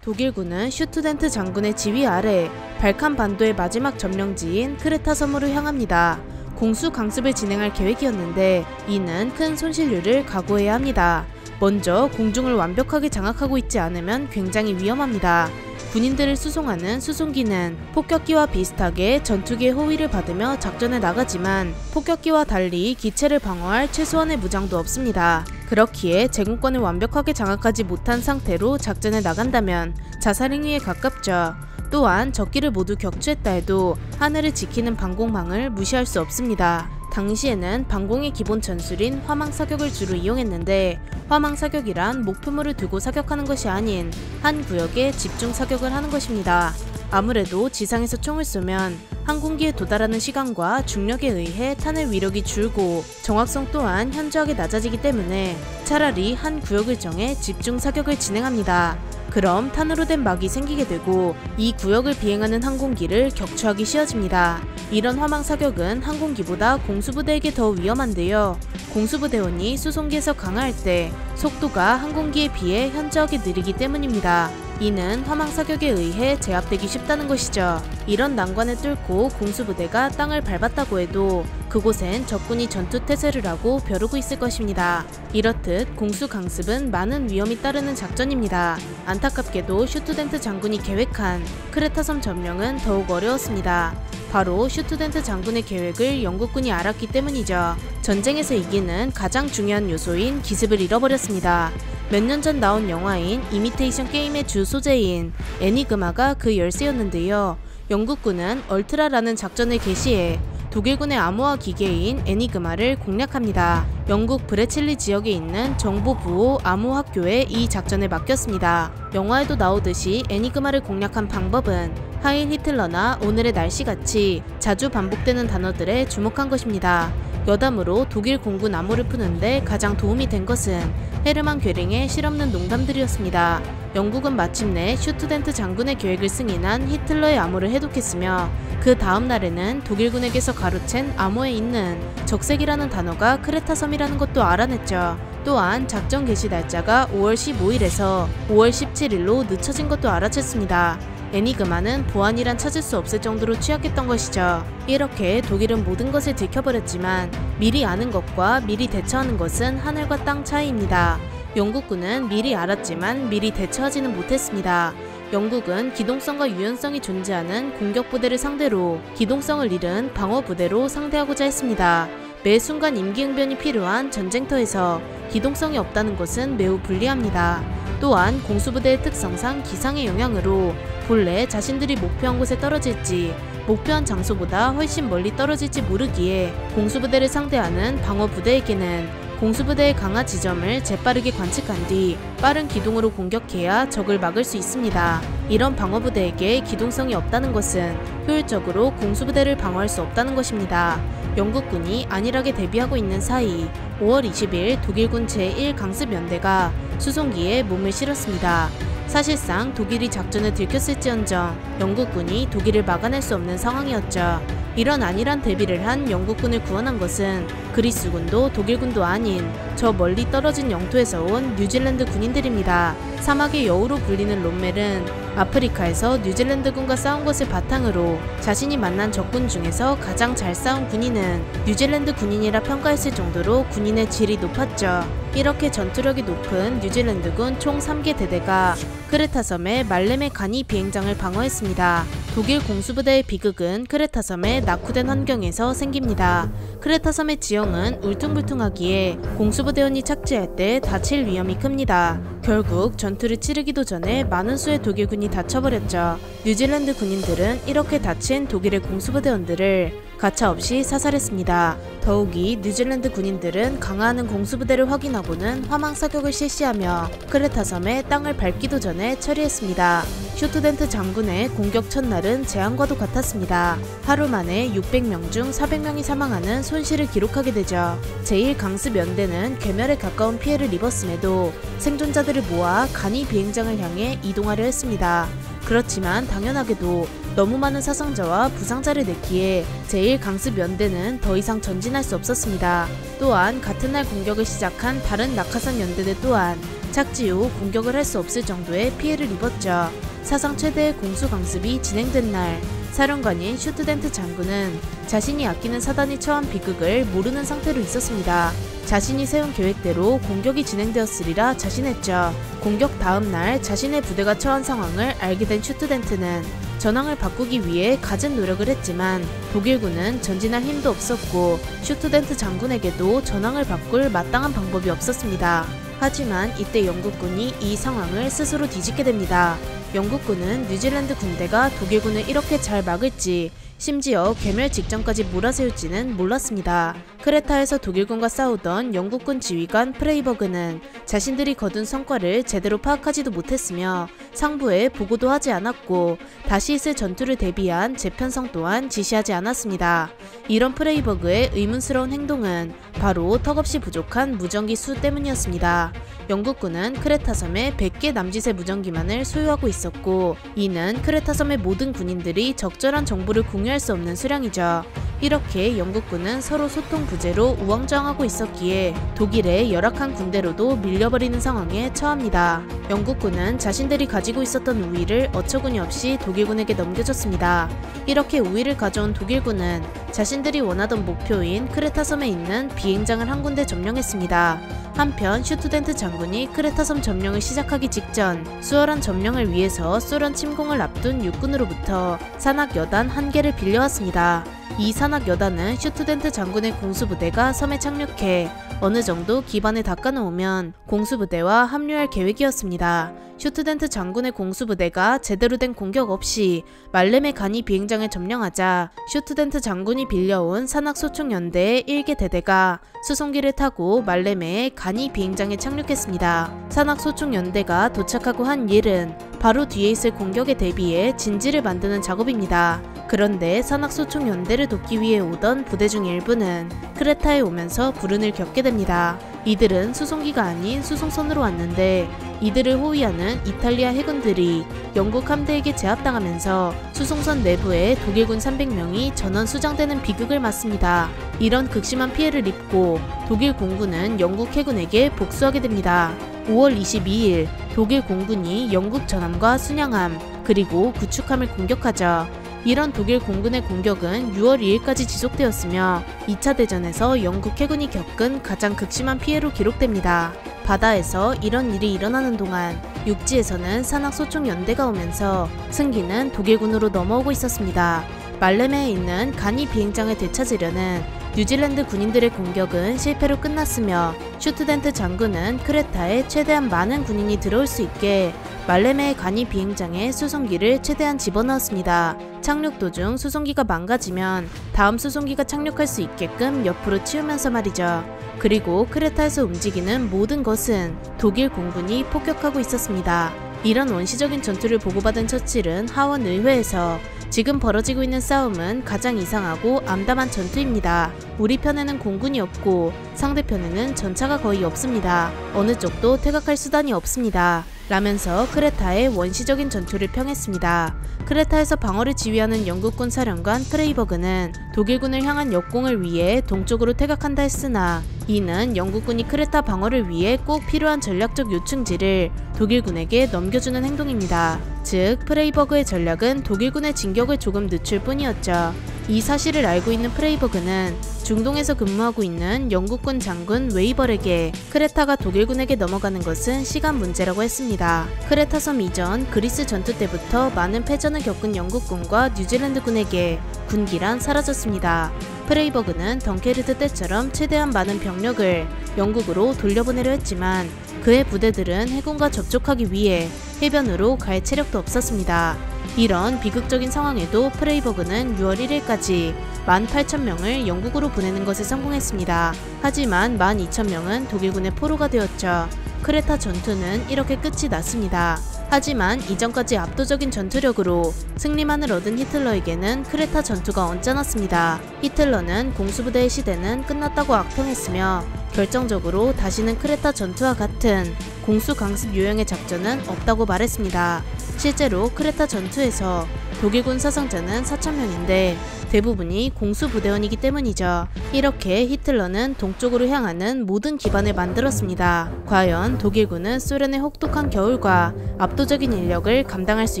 독일군은 슈투덴트 장군의 지휘 아래 발칸 반도의 마지막 점령지인 크레타 섬으로 향합니다. 공수 강습을 진행할 계획이었는데 이는 큰 손실률을 각오해야 합니다. 먼저 공중을 완벽하게 장악하고 있지 않으면 굉장히 위험합니다. 군인들을 수송하는 수송기는 폭격기와 비슷하게 전투기의 호위를 받으며 작전에 나가지만 폭격기와 달리 기체를 방어할 최소한의 무장도 없습니다. 그렇기에 제공권을 완벽하게 장악하지 못한 상태로 작전에 나간다면 자살 행위에 가깝죠. 또한 적기를 모두 격추했다 해도 하늘을 지키는 방공망을 무시할 수 없습니다. 당시에는 방공의 기본 전술인 화망사격을 주로 이용했는데 화망사격이란 목표물을 두고 사격하는 것이 아닌 한 구역에 집중 사격을 하는 것입니다. 아무래도 지상에서 총을 쏘면 항공기에 도달하는 시간과 중력에 의해 탄의 위력이 줄고 정확성 또한 현저하게 낮아지기 때문에 차라리 한 구역을 정해 집중 사격을 진행합니다. 그럼 탄으로 된 막이 생기게 되고 이 구역을 비행하는 항공기를 격추하기 쉬워집니다. 이런 화망 사격은 항공기보다 공수부대에게 더 위험한데요. 공수부대원이 수송기에서 강화할 때 속도가 항공기에 비해 현저하게 느리기 때문입니다. 이는 화망 사격에 의해 제압되기 쉽다는 것이죠. 이런 난관을 뚫고 공수부대가 땅을 밟았다고 해도 그곳엔 적군이 전투태세를 하고 벼르고 있을 것입니다. 이렇듯 공수 강습은 많은 위험이 따르는 작전입니다. 안타깝게도 슈투덴트 장군이 계획한 크레타 섬 점령은 더욱 어려웠습니다. 바로 슈투덴트 장군의 계획을 영국군이 알았기 때문이죠. 전쟁에서 이기는 가장 중요한 요소인 기습을 잃어버렸습니다. 몇 년 전 나온 영화인 이미테이션 게임의 주 소재인 애니그마가 그 열쇠였는데요. 영국군은 얼트라라는 작전을 개시해 독일군의 암호화 기계인 애니그마를 공략합니다. 영국 브레칠리 지역에 있는 정보부호 암호학교에 이 작전을 맡겼습니다. 영화에도 나오듯이 애니그마를 공략한 방법은 하일 히틀러나 오늘의 날씨같이 자주 반복되는 단어들에 주목한 것입니다. 여담으로 독일 공군 암호를 푸는데 가장 도움이 된 것은 헤르만 괴링의 실없는 농담들이었습니다. 영국은 마침내 슈투덴트 장군의 계획을 승인한 히틀러의 암호를 해독했으며 그 다음 날에는 독일군에게서 가로챈 암호에 있는 적색이라는 단어가 크레타 섬이라는 것도 알아냈죠. 또한 작전 개시 날짜가 5월 15일에서 5월 17일로 늦춰진 것도 알아챘습니다. 애니그마는 보안이란 찾을 수 없을 정도로 취약했던 것이죠. 이렇게 독일은 모든 것을 들켜버렸지만 미리 아는 것과 미리 대처하는 것은 하늘과 땅 차이입니다. 영국군은 미리 알았지만 미리 대처하지는 못했습니다. 영국은 기동성과 유연성이 존재하는 공격부대를 상대로 기동성을 잃은 방어부대로 상대하고자 했습니다. 매 순간 임기응변이 필요한 전쟁터에서 기동성이 없다는 것은 매우 불리합니다. 또한 공수부대의 특성상 기상의 영향으로 본래 자신들이 목표한 곳에 떨어질지 목표한 장소보다 훨씬 멀리 떨어질지 모르기에 공수부대를 상대하는 방어부대에게는 공수부대의 강화 지점을 재빠르게 관측한 뒤 빠른 기동으로 공격해야 적을 막을 수 있습니다. 이런 방어부대에게 기동성이 없다는 것은 효율적으로 공수부대를 방어할 수 없다는 것입니다. 영국군이 안일하게 대비하고 있는 사이 5월 20일 독일군 제1강습연대가 수송기에 몸을 실었습니다. 사실상 독일이 작전을 들켰을지언정 영국군이 독일을 막아낼 수 없는 상황이었죠. 이런 안일한 대비를 한 영국군을 구원한 것은 그리스군도 독일군도 아닌 저 멀리 떨어진 영토에서 온 뉴질랜드 군인들입니다. 사막의 여우로 불리는 롬멜은 아프리카에서 뉴질랜드군과 싸운 것을 바탕으로 자신이 만난 적군 중에서 가장 잘 싸운 군인은 뉴질랜드 군인이라 평가했을 정도로 군인의 질이 높았죠. 이렇게 전투력이 높은 뉴질랜드군 총 3개 대대가 크레타 섬의 말렘의 간이 비행장을 방어했습니다. 독일 공수부대의 비극은 크레타 섬의 낙후된 환경에서 생깁니다. 크레타 섬의 지형은 울퉁불퉁하기에 공수부대원이 착지할 때 다칠 위험이 큽니다. 결국 전투를 치르기도 전에 많은 수의 독일군이 다쳐버렸죠. 뉴질랜드 군인들은 이렇게 다친 독일의 공수부대원들을 가차없이 사살했습니다. 더욱이 뉴질랜드 군인들은 강화하는 공수부대를 확인하고는 화망사격을 실시하며 크레타 섬의 땅을 밟기도 전에 처리했습니다. 슈투덴트 장군의 공격 첫날은 재앙과도 같았습니다. 하루 만에 600명 중 400명이 사망하는 손실을 기록하게 되죠. 제1강습연대는 괴멸에 가까운 피해를 입었음에도 생존자들을 모아 간이 비행장을 향해 이동하려 했습니다. 그렇지만 당연하게도 너무 많은 사상자와 부상자를 냈기에 제1강습연대는 더 이상 전진할 수 없었습니다. 또한 같은 날 공격을 시작한 다른 낙하산 연대들 또한 착지 후 공격을 할 수 없을 정도의 피해를 입었죠. 사상 최대의 공수강습이 진행된 날 사령관인 슈투덴트 장군은 자신이 아끼는 사단이 처한 비극을 모르는 상태로 있었습니다. 자신이 세운 계획대로 공격이 진행되었으리라 자신했죠. 공격 다음 날 자신의 부대가 처한 상황을 알게 된 슈투덴트는 전황을 바꾸기 위해 갖은 노력을 했지만 독일군은 전진할 힘도 없었고 슈투덴트 장군에게도 전황을 바꿀 마땅한 방법이 없었습니다. 하지만 이때 영국군이 이 상황을 스스로 뒤집게 됩니다. 영국군은 뉴질랜드 군대가 독일군을 이렇게 잘 막을지 심지어 괴멸 직전까지 몰아세울지는 몰랐습니다. 크레타에서 독일군과 싸우던 영국군 지휘관 프레이버그는 자신들이 거둔 성과를 제대로 파악하지도 못했으며 상부에 보고도 하지 않았고 다시 있을 전투를 대비한 재편성 또한 지시하지 않았습니다. 이런 프레이버그의 의문스러운 행동은 바로 턱없이 부족한 무전기 수 때문이었습니다. 영국군은 크레타 섬에 100개 남짓의 무전기만을 소유하고 있었고 이는 크레타 섬의 모든 군인들이 적절한 정보를 공유할 수 없는 수량이죠. 이렇게 영국군은 서로 소통 부재로 우왕좌왕하고 있었기에 독일의 열악한 군대로도 밀려버리는 상황에 처합니다. 영국군은 자신들이 가지고 있었던 우위를 어처구니없이 독일군에게 넘겨줬습니다. 이렇게 우위를 가져온 독일군은 자신들이 원하던 목표인 크레타 섬에 있는 비행장을 한 군데 점령했습니다. 한편 슈투덴트 장군이 크레타 섬 점령을 시작하기 직전 수월한 점령을 위해서 소련 침공을 앞둔 육군으로부터 산악 여단 1개를 빌려왔습니다. 이 산악 여단은 슈투덴트 장군의 공수부대가 섬에 착륙해 어느 정도 기반을 닦아놓으면 공수부대와 합류할 계획이었습니다. 슈투덴트 장군의 공수부대가 제대로 된 공격 없이 말렘의 간이 비행장을 점령하자 슈투덴트 장군이 빌려온 산악소총연대의 1개 대대가 수송기를 타고 말렘의 간이 비행장에 착륙했습니다. 산악소총연대가 도착하고 한 일은 바로 뒤에 있을 공격에 대비해 진지를 만드는 작업입니다. 그런데 산악소총연대를 돕기 위해 오던 부대 중 일부는 크레타에 오면서 불운을 겪게 됩니다. 이들은 수송기가 아닌 수송선으로 왔는데 이들을 호위하는 이탈리아 해군들이 영국 함대에게 제압당하면서 수송선 내부에 독일군 300명이 전원 수장되는 비극을 맞습니다. 이런 극심한 피해를 입고 독일 공군은 영국 해군에게 복수하게 됩니다. 5월 22일 독일 공군이 영국 전함과 순양함 그리고 구축함을 공격하죠. 이런 독일 공군의 공격은 6월 2일까지 지속되었으며 2차 대전에서 영국 해군이 겪은 가장 극심한 피해로 기록됩니다. 바다에서 이런 일이 일어나는 동안 육지에서는 산악소총연대가 오면서 승기는 독일군으로 넘어오고 있었습니다. 말레메에 있는 간이 비행장을 되찾으려는 뉴질랜드 군인들의 공격은 실패로 끝났으며 슈투덴트 장군은 크레타에 최대한 많은 군인이 들어올 수 있게 말레메의 간이 비행장에 수송기를 최대한 집어넣었습니다. 착륙 도중 수송기가 망가지면 다음 수송기가 착륙할 수 있게끔 옆으로 치우면서 말이죠. 그리고 크레타에서 움직이는 모든 것은 독일 공군이 폭격하고 있었습니다. 이런 원시적인 전투를 보고받은 처칠은 하원 의회에서 지금 벌어지고 있는 싸움은 가장 이상하고 암담한 전투입니다. 우리 편에는 공군이 없고 상대편에는 전차가 거의 없습니다. 어느 쪽도 퇴각할 수단이 없습니다. 라면서 크레타의 원시적인 전투를 평했습니다. 크레타에서 방어를 지휘하는 영국군 사령관 프레이버그는 독일군을 향한 역공을 위해 동쪽으로 퇴각한다 했으나 이는 영국군이 크레타 방어를 위해 꼭 필요한 전략적 요충지를 독일군에게 넘겨주는 행동입니다. 즉 프레이버그의 전략은 독일군의 진격을 조금 늦출 뿐이었죠. 이 사실을 알고 있는 프레이버그는 중동에서 근무하고 있는 영국군 장군 웨이벌에게 크레타가 독일군에게 넘어가는 것은 시간 문제라고 했습니다. 크레타 섬 이전 그리스 전투 때부터 많은 패전을 겪은 영국군과 뉴질랜드군에게 군기란 사라졌습니다. 프레이버그는 덩케르트 때처럼 최대한 많은 병력을 영국으로 돌려보내려 했지만 그의 부대들은 해군과 접촉하기 위해 해변으로 갈 체력도 없었습니다. 이런 비극적인 상황에도 프레이버그는 6월 1일까지 18,000명을 영국으로 보내는 것에 성공했습니다. 하지만 12,000명은 독일군의 포로가 되었죠. 크레타 전투는 이렇게 끝이 났습니다. 하지만 이전까지 압도적인 전투력으로 승리만을 얻은 히틀러에게는 크레타 전투가 언짢았습니다. 히틀러는 공수부대의 시대는 끝났다고 악평했으며 결정적으로 다시는 크레타 전투와 같은 공수강습 유형의 작전은 없다고 말했습니다. 실제로 크레타 전투에서 독일군 사상자는 4,000명인데 대부분이 공수부대원이기 때문이죠. 이렇게 히틀러는 동쪽으로 향하는 모든 기반을 만들었습니다. 과연 독일군은 소련의 혹독한 겨울과 압도적인 인력을 감당할 수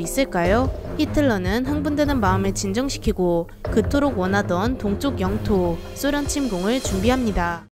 있을까요? 히틀러는 흥분되는 마음을 진정시키고 그토록 원하던 동쪽 영토 소련 침공을 준비합니다.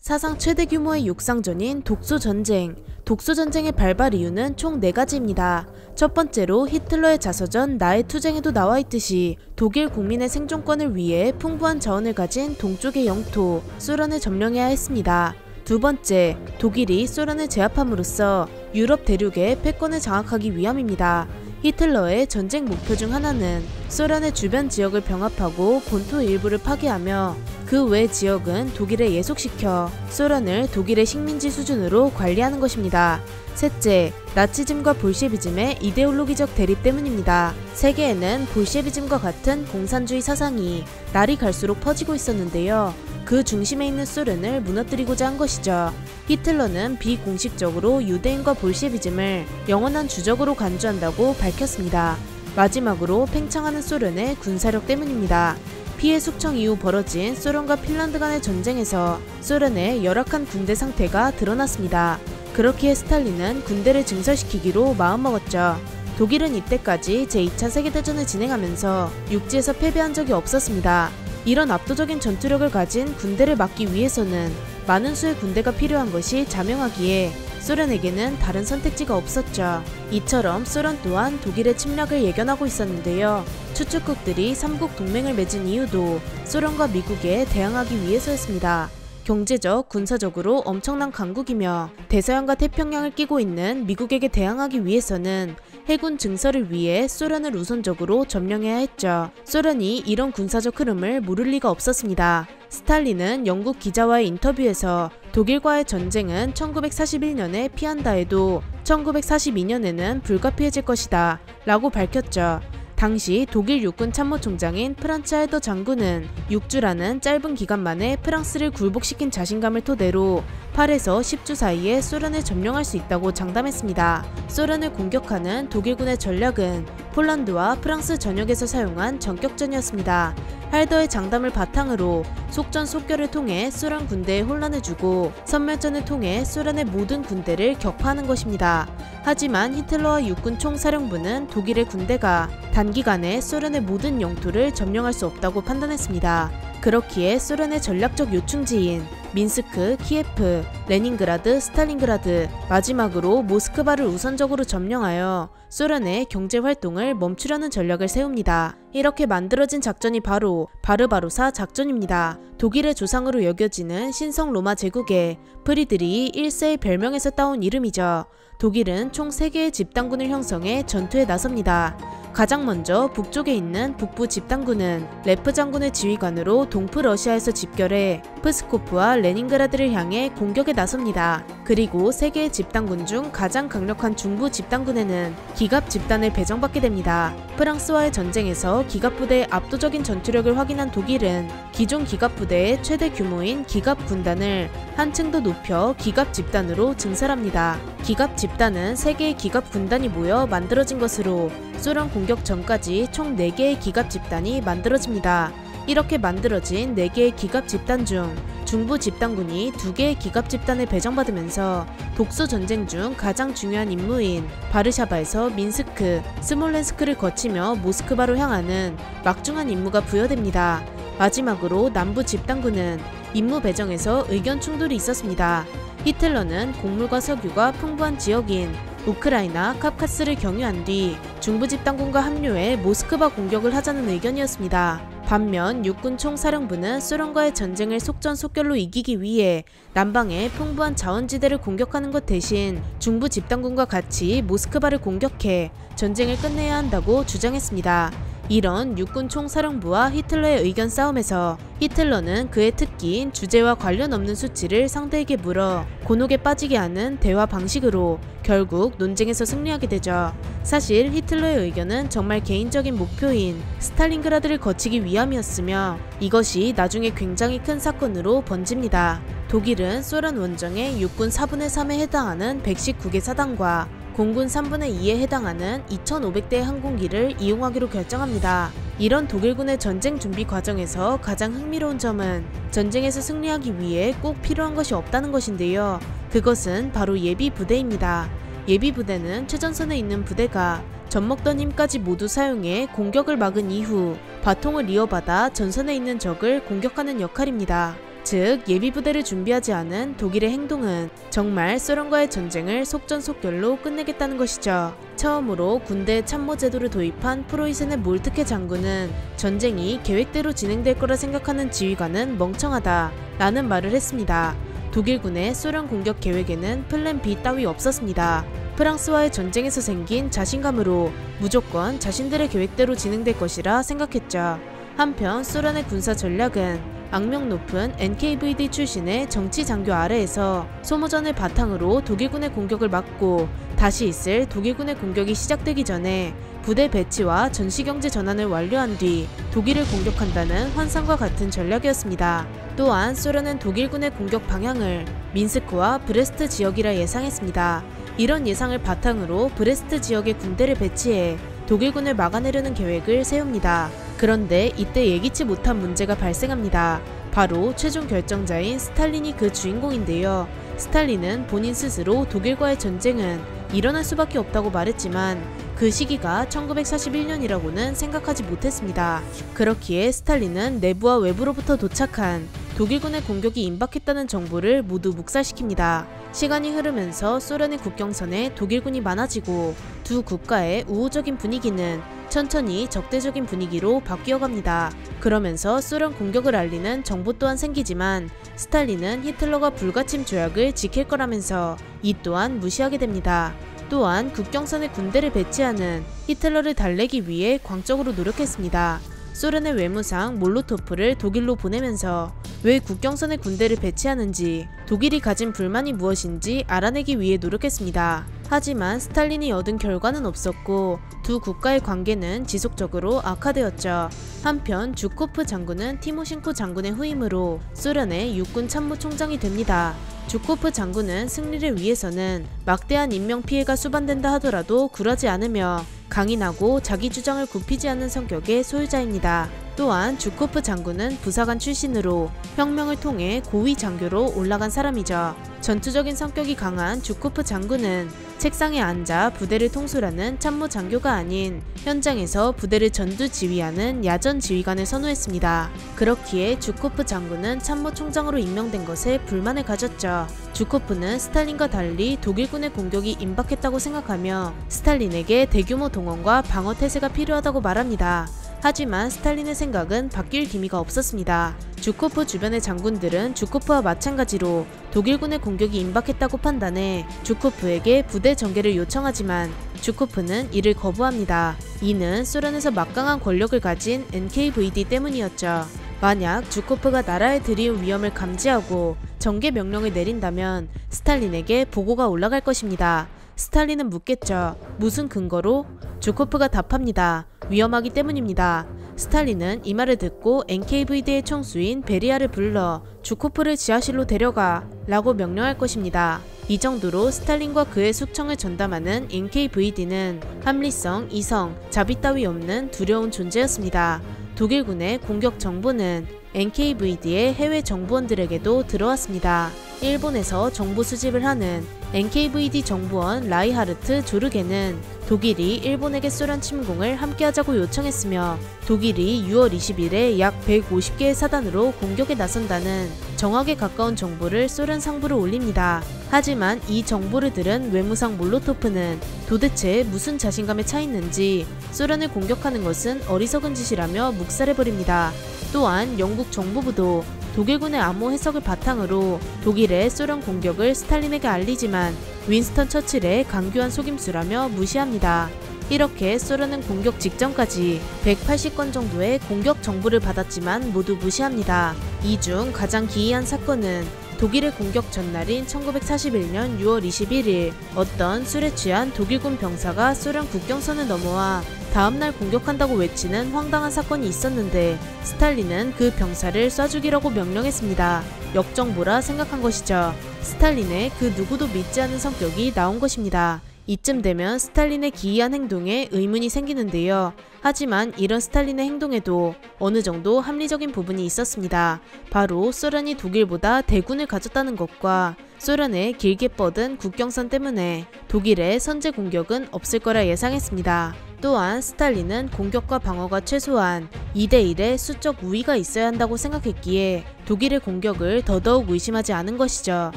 사상 최대 규모의 육상전인 독소전쟁. 독소전쟁의 발발 이유는 총 4가지입니다. 첫 번째로 히틀러의 자서전 나의 투쟁에도 나와있듯이 독일 국민의 생존권을 위해 풍부한 자원을 가진 동쪽의 영토 소련을 점령해야 했습니다. 두 번째, 독일이 소련을 제압함으로써 유럽 대륙의 패권을 장악하기 위함입니다. 히틀러의 전쟁 목표 중 하나는 소련의 주변 지역을 병합하고 본토 일부를 파괴하며 그 외 지역은 독일에 예속시켜 소련을 독일의 식민지 수준으로 관리하는 것입니다. 셋째, 나치즘과 볼셰비즘의 이데올로기적 대립 때문입니다. 세계에는 볼셰비즘과 같은 공산주의 사상이 날이 갈수록 퍼지고 있었는데요. 그 중심에 있는 소련을 무너뜨리고자 한 것이죠. 히틀러는 비공식적으로 유대인과 볼셰비즘을 영원한 주적으로 간주한다고 밝혔습니다. 마지막으로 팽창하는 소련의 군사력 때문입니다. 피해 숙청 이후 벌어진 소련과 핀란드 간의 전쟁에서 소련의 열악한 군대 상태가 드러났습니다. 그렇기에 스탈린은 군대를 증설시키기로 마음먹었죠. 독일은 이때까지 제2차 세계대전을 진행하면서 육지에서 패배한 적이 없었습니다. 이런 압도적인 전투력을 가진 군대를 막기 위해서는 많은 수의 군대가 필요한 것이 자명하기에 소련에게는 다른 선택지가 없었죠. 이처럼 소련 또한 독일의 침략을 예견하고 있었는데요. 추축국들이 삼국 동맹을 맺은 이유도 소련과 미국에 대항하기 위해서였습니다. 경제적, 군사적으로 엄청난 강국이며 대서양과 태평양을 끼고 있는 미국에게 대항하기 위해서는 해군 증설을 위해 소련을 우선적으로 점령해야 했죠. 소련이 이런 군사적 흐름을 모를 리가 없었습니다. 스탈린은 영국 기자와의 인터뷰에서 독일과의 전쟁은 1941년에 피한다 해도 1942년에는 불가피해질 것이다 라고 밝혔죠. 당시 독일 육군 참모총장인 프란츠 할더 장군은 6주라는 짧은 기간 만에 프랑스를 굴복시킨 자신감을 토대로 8에서 10주 사이에 소련을 점령할 수 있다고 장담했습니다. 소련을 공격하는 독일군의 전략은 폴란드와 프랑스 전역에서 사용한 전격전이었습니다. 할더의 장담을 바탕으로 속전속결을 통해 소련 군대에 혼란을 주고 선멸전을 통해 소련의 모든 군대를 격파하는 것입니다. 하지만 히틀러와 육군 총사령부는 독일의 군대가 단기간에 소련의 모든 영토를 점령할 수 없다고 판단했습니다. 그렇기에 소련의 전략적 요충지인 민스크, 키예프, 레닌그라드, 스탈린그라드, 마지막으로 모스크바를 우선적으로 점령하여 소련의 경제활동을 멈추려는 전략을 세웁니다. 이렇게 만들어진 작전이 바로 바르바로사 작전입니다. 독일의 조상으로 여겨지는 신성 로마 제국의 프리드리히 1세의 별명에서 따온 이름이죠. 독일은 총 3개의 집단군을 형성해 전투에 나섭니다. 가장 먼저 북쪽에 있는 북부 집단군은 레프 장군의 지휘관으로 동프 러시아에서 집결해 프스코프와 레닌그라드를 향해 공격에 나섭니다. 그리고 세 개의 집단군 중 가장 강력한 중부 집단군에는 기갑 집단을 배정받게 됩니다. 프랑스와의 전쟁에서 기갑 부대의 압도적인 전투력을 확인한 독일은 기존 기갑 부대의 최대 규모인 기갑 군단을 한층 더 높여 기갑 집단으로 증설합니다. 기갑 집단은 3개의 기갑 군단이 모여 만들어진 것으로 소련 공격 전까지 총 4개의 기갑 집단이 만들어집니다. 이렇게 만들어진 4개의 기갑 집단 중 중부 집단군이 2개의 기갑 집단을 배정받으면서 독소 전쟁 중 가장 중요한 임무인 바르샤바에서 민스크, 스몰렌스크를 거치며 모스크바로 향하는 막중한 임무가 부여됩니다. 마지막으로 남부 집단군은 임무 배정에서 의견 충돌이 있었습니다. 히틀러는 곡물과 석유가 풍부한 지역인 우크라이나 카카스를 경유한 뒤 중부 집단군과 합류해 모스크바 공격을 하자는 의견이었습니다. 반면 육군 총사령부는 소련과의 전쟁을 속전속결로 이기기 위해 남방의 풍부한 자원지대를 공격하는 것 대신 중부 집단군과 같이 모스크바를 공격해 전쟁을 끝내야 한다고 주장했습니다. 이런 육군 총사령부와 히틀러의 의견 싸움에서 히틀러는 그의 특기인 주제와 관련 없는 수치를 상대에게 물어 곤혹에 빠지게 하는 대화 방식으로 결국 논쟁에서 승리하게 되죠. 사실 히틀러의 의견은 정말 개인적인 목표인 스탈린그라드를 거치기 위함이었으며 이것이 나중에 굉장히 큰 사건으로 번집니다. 독일은 소련 원정의 육군 4분의 3에 해당하는 119개 사단과 공군 3분의 2에 해당하는 2,500대의 항공기를 이용하기로 결정합니다. 이런 독일군의 전쟁 준비 과정에서 가장 흥미로운 점은 전쟁에서 승리하기 위해 꼭 필요한 것이 없다는 것인데요. 그것은 바로 예비부대입니다. 예비부대는 최전선에 있는 부대가 젖먹던 힘까지 모두 사용해 공격을 막은 이후 바통을 이어받아 전선에 있는 적을 공격하는 역할입니다. 즉 예비부대를 준비하지 않은 독일의 행동은 정말 소련과의 전쟁을 속전속결로 끝내겠다는 것이죠. 처음으로 군대 참모 제도를 도입한 프로이센의 몰트케 장군은 전쟁이 계획대로 진행될 거라 생각하는 지휘관은 멍청하다 라는 말을 했습니다. 독일군의 소련 공격 계획에는 플랜 B 따위 없었습니다. 프랑스와의 전쟁에서 생긴 자신감으로 무조건 자신들의 계획대로 진행될 것이라 생각했죠. 한편 소련의 군사 전략은 악명 높은 NKVD 출신의 정치 장교 아래에서 소모전을 바탕으로 독일군의 공격을 막고 다시 있을 독일군의 공격이 시작되기 전에 부대 배치와 전시경제 전환을 완료한 뒤 독일을 공격한다는 환상과 같은 전략이었습니다. 또한 소련은 독일군의 공격 방향을 민스크와 브레스트 지역이라 예상했습니다. 이런 예상을 바탕으로 브레스트 지역에 군대를 배치해 독일군을 막아내려는 계획을 세웁니다. 그런데 이때 예기치 못한 문제가 발생합니다. 바로 최종 결정자인 스탈린이 그 주인공인데요. 스탈린은 본인 스스로 독일과의 전쟁은 일어날 수밖에 없다고 말했지만 그 시기가 1941년이라고는 생각하지 못했습니다. 그렇기에 스탈린은 내부와 외부로부터 도착한 독일군의 공격이 임박했다는 정보를 모두 묵살시킵니다. 시간이 흐르면서 소련의 국경선에 독일군이 많아지고 두 국가의 우호적인 분위기는 천천히 적대적인 분위기로 바뀌어갑니다. 그러면서 소련 공격을 알리는 정보 또한 생기지만 스탈린은 히틀러가 불가침 조약을 지킬 거라면서 이 또한 무시하게 됩니다. 또한 국경선에 군대를 배치하는 히틀러를 달래기 위해 광적으로 노력했습니다. 소련의 외무상 몰로토프를 독일로 보내면서 왜 국경선에 군대를 배치하는지 독일이 가진 불만이 무엇인지 알아내기 위해 노력했습니다. 하지만 스탈린이 얻은 결과는 없었고 두 국가의 관계는 지속적으로 악화되었죠. 한편 주코프 장군은 티모셴코 장군의 후임으로 소련의 육군 참모총장이 됩니다. 주코프 장군은 승리를 위해서는 막대한 인명피해가 수반된다 하더라도 굴하지 않으며 강인하고 자기 주장을 굽히지 않는 성격의 소유자입니다. 또한 주코프 장군은 부사관 출신으로 혁명을 통해 고위 장교로 올라간 사람이죠. 전투적인 성격이 강한 주코프 장군은 책상에 앉아 부대를 통솔하는 참모 장교가 아닌 현장에서 부대를 전투 지휘하는 야전 지휘관을 선호했습니다. 그렇기에 주코프 장군은 참모총장으로 임명된 것에 불만을 가졌죠. 주코프는 스탈린과 달리 독일군의 공격이 임박했다고 생각하며 스탈린에게 대규모 동원과 방어 태세가 필요하다고 말합니다. 하지만 스탈린의 생각은 바뀔 기미가 없었습니다. 주코프 주변의 장군들은 주코프와 마찬가지로 독일군의 공격이 임박했다고 판단해 주코프에게 부대 전개를 요청하지만 주코프는 이를 거부합니다. 이는 소련에서 막강한 권력을 가진 NKVD 때문이었죠. 만약 주코프가 나라에 들이온 위험을 감지하고 전개 명령을 내린다면 스탈린에게 보고가 올라갈 것입니다. 스탈린은 묻겠죠. 무슨 근거로? 주코프가 답합니다. 위험하기 때문입니다. 스탈린은 이 말을 듣고 NKVD의 총수인 베리아를 불러 주코프를 지하실로 데려가 라고 명령할 것입니다. 이 정도로 스탈린과 그의 숙청을 전담하는 NKVD는 합리성, 이성, 자비 따위 없는 두려운 존재였습니다. 독일군의 공격 정보는 NKVD의 해외 정보원들에게도 들어왔습니다. 일본에서 정보 수집을 하는 NKVD 정보원 라이하르트 조르게는 독일이 일본에게 소련 침공을 함께하자고 요청했으며 독일이 6월 20일에 약 150개의 사단으로 공격에 나선다는 정확에 가까운 정보를 소련 상부로 올립니다. 하지만 이 정보를 들은 외무상 몰로토프는 도대체 무슨 자신감에 차 있는지 소련을 공격하는 것은 어리석은 짓이라며 묵살해버립니다. 또한 영국 정보부도 독일군의 암호 해석을 바탕으로 독일의 소련 공격을 스탈린에게 알리지만 윈스턴 처칠의 강교한 속임수라며 무시합니다. 이렇게 소련은 공격 직전까지 180건 정도의 공격 정보를 받았지만 모두 무시합니다. 이 중 가장 기이한 사건은 독일의 공격 전날인 1941년 6월 21일 어떤 술에 취한 독일군 병사가 소련 국경선을 넘어와 다음날 공격한다고 외치는 황당한 사건이 있었는데 스탈린은 그 병사를 쏴 죽이라고 명령했습니다. 역정보라 생각한 것이죠. 스탈린의 그 누구도 믿지 않는 성격이 나온 것입니다. 이쯤 되면 스탈린의 기이한 행동에 의문이 생기는데요. 하지만 이런 스탈린의 행동에도 어느 정도 합리적인 부분이 있었습니다. 바로 소련이 독일보다 대군을 가졌다는 것과 소련의 길게 뻗은 국경선 때문에 독일의 선제 공격은 없을 거라 예상했습니다. 또한 스탈린은 공격과 방어가 최소한 2대1의 수적 우위가 있어야 한다고 생각했기에 독일의 공격을 더더욱 의심하지 않은 것이죠.